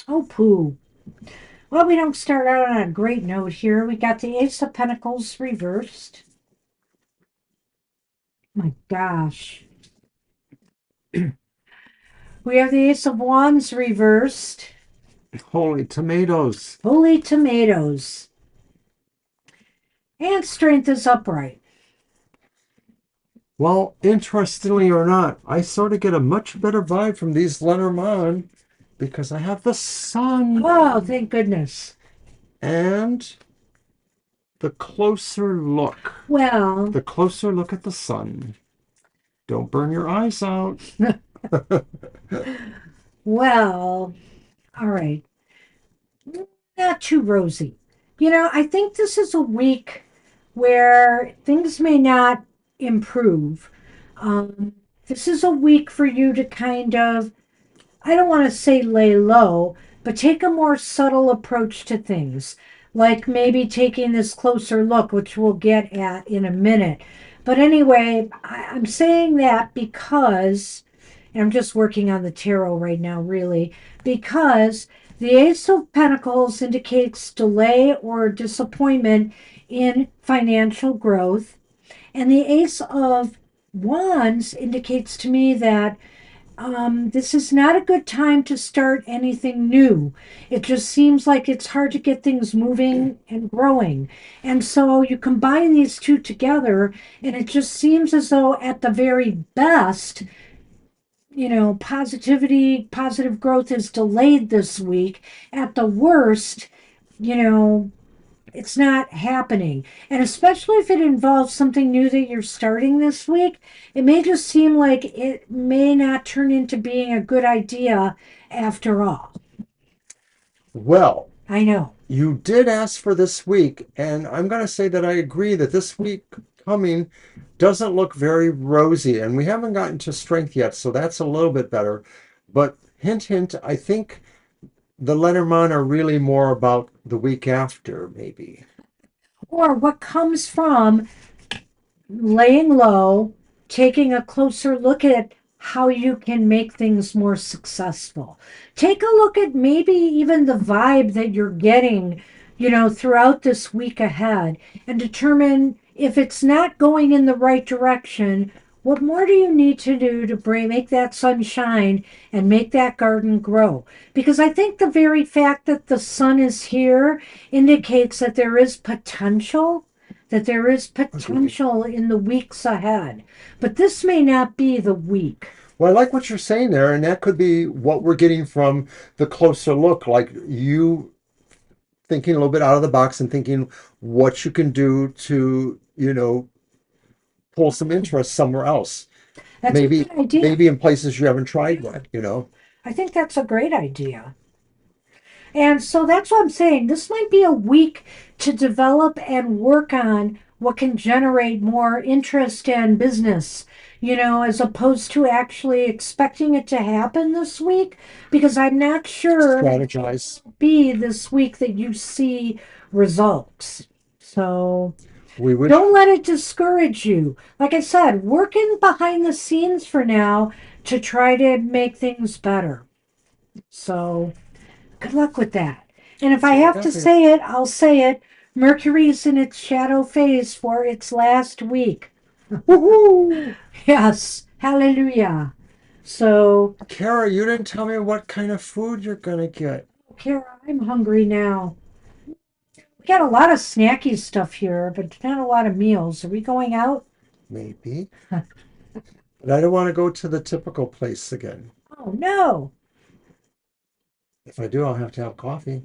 Oh, poo. Well, we don't start out on a great note here. We got the Ace of Pentacles reversed. My gosh. We have the Ace of Wands reversed. Holy tomatoes. Holy tomatoes. And Strength is upright. Well, interestingly or not, I sort of get a much better vibe from these Lenormand because I have the sun. Oh, thank goodness. And the closer look, Well, the closer look at the sun. Don't burn your eyes out. well, all right. Not too rosy. I think this is a week where things may not improve. Um, this is a week for you to kind of, I don't want to say lay low, but take a more subtle approach to things. Like maybe taking this closer look, which we'll get at in a minute. But anyway, I'm saying that because, and I'm just working on the tarot right now, really, because the Ace of Pentacles indicates delay or disappointment in financial growth, and the Ace of Wands indicates to me that This is not a good time to start anything new. It just seems like it's hard to get things moving and growing. And so you combine these two together, and it just seems as though, at the very best, positive growth is delayed this week. At the worst, you know, it's not happening. And especially if it involves something new that you're starting this week, it may just seem like it may not turn into being a good idea after all. Well, I know. you did ask for this week, and I'm going to say that I agree that this week coming doesn't look very rosy, and we haven't gotten to strength yet, so that's a little bit better. But hint, hint, I think the Lenormand are really more about the week after, maybe. Or what comes from laying low, taking a closer look at how you can make things more successful. Take a look at maybe even the vibe that you're getting, throughout this week ahead, and determine if it's not going in the right direction. What more do you need to do to make that sun shine and make that garden grow? Because I think the very fact that the sun is here indicates that there is Agree. potential in the weeks ahead. But this may not be the week. Well, I like what you're saying there, and that could be what we're getting from the closer look, like you thinking a little bit out of the box and thinking what you can do to, pull some interest somewhere else. That's a Maybe good idea. maybe in places you haven't tried yet. I think that's a great idea. And so that's what I'm saying. This might be a week to develop and work on what can generate more interest and business, as opposed to actually expecting it to happen this week, because I'm not sure Strategize. be this week that you see results. So We would don't let it discourage you. Like I said, working behind the scenes for now to try to make things better. So good luck with that. And if That's I all I have got to for you. say it, I'll say it. Mercury's in its shadow phase for its last week. Woohoo! Yes, hallelujah. So, Kara, you didn't tell me what kind of food you're gonna get. Kara, I'm hungry now. We got a lot of snacky stuff here, but not a lot of meals. Are we going out? Maybe. But I don't want to go to the typical place again. Oh, no. If I do, I'll have to have coffee.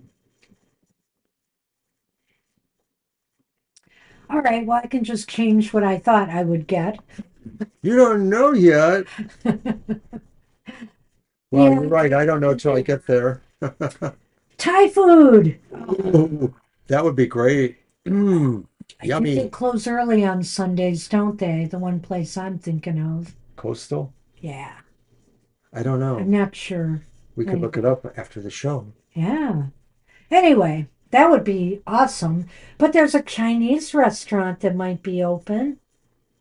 All right, well, I can just change what I thought I would get. You don't know yet. Well, Yeah, you're right. I don't know till I get there. Thai food. Ooh, that would be great. I think they Yummy. close early on Sundays, don't they? The one place I'm thinking of. Coastal? Yeah, I don't I'm know. not sure. We could look it Anyway, up after the show. yeah. Anyway, that would be awesome. But there's a Chinese restaurant that might be open.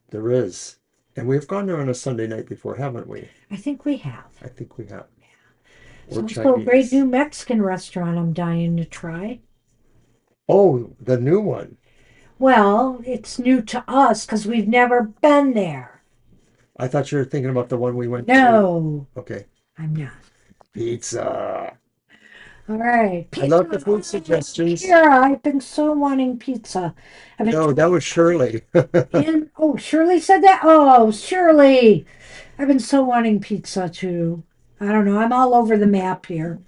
There is. And we've gone there on a Sunday night before, haven't we? I think we have. I think we have. There's Or also a great new Chinese. Mexican restaurant I'm dying to try. Oh, the new one. Well, it's new to us because we've never been there. I thought you were thinking about the one we went to. No, Okay. I'm not. Pizza. All right, I pizza. love the food suggestions. Kira, I've been so wanting pizza. I've been No, that was Shirley. in. Oh, Shirley said that. Oh, Shirley. I've been so wanting pizza too. I don't know. I'm all over the map here.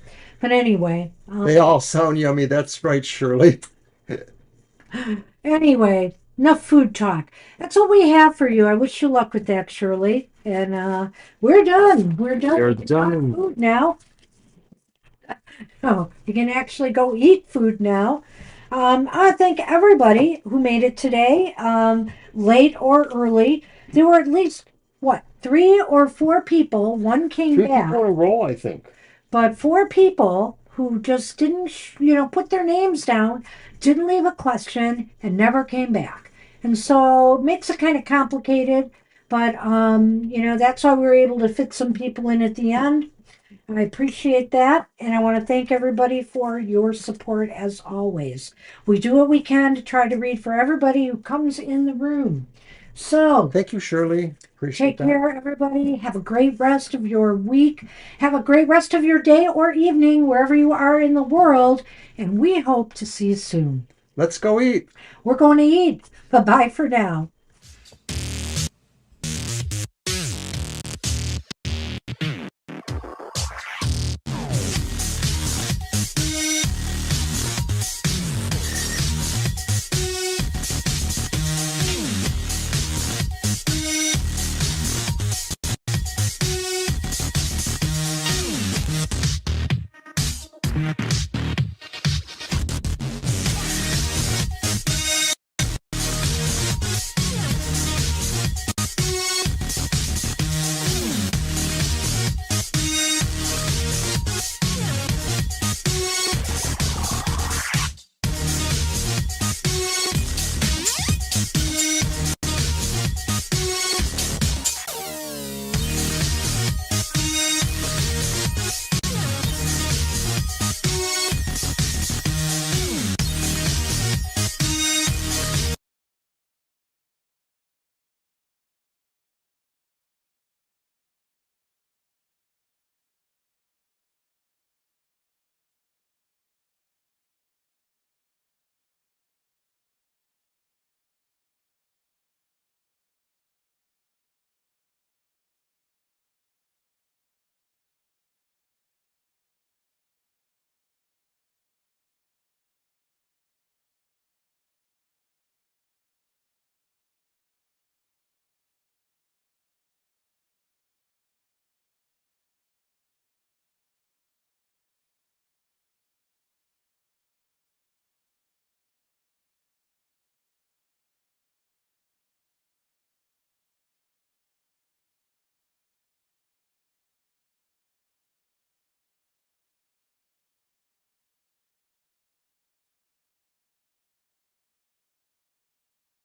But anyway, They all sound yummy. That's right, Shirley. enough food talk. That's what we have for you. I wish you luck with that, Shirley. And we're done. We're done. You're We can talk done. food now. Oh, you can actually go eat food now. I thank everybody who made it today, late or early. There were at least, what, 3 or 4 people. One came Three back, people in a row, I think. but 4 people who just didn't, put their names down, didn't leave a question, and never came back. And so it makes it kind of complicated, but, that's why we were able to fit some people in at the end. I appreciate that, and I want to thank everybody for your support as always. We do what we can to try to read for everybody who comes in the room. So, Thank you, Shirley. Appreciate take that. care, everybody. Have a great rest of your week. Have a great rest of your day or evening, wherever you are in the world. And we hope to see you soon. Let's go eat. We're going to eat. Bye bye for now.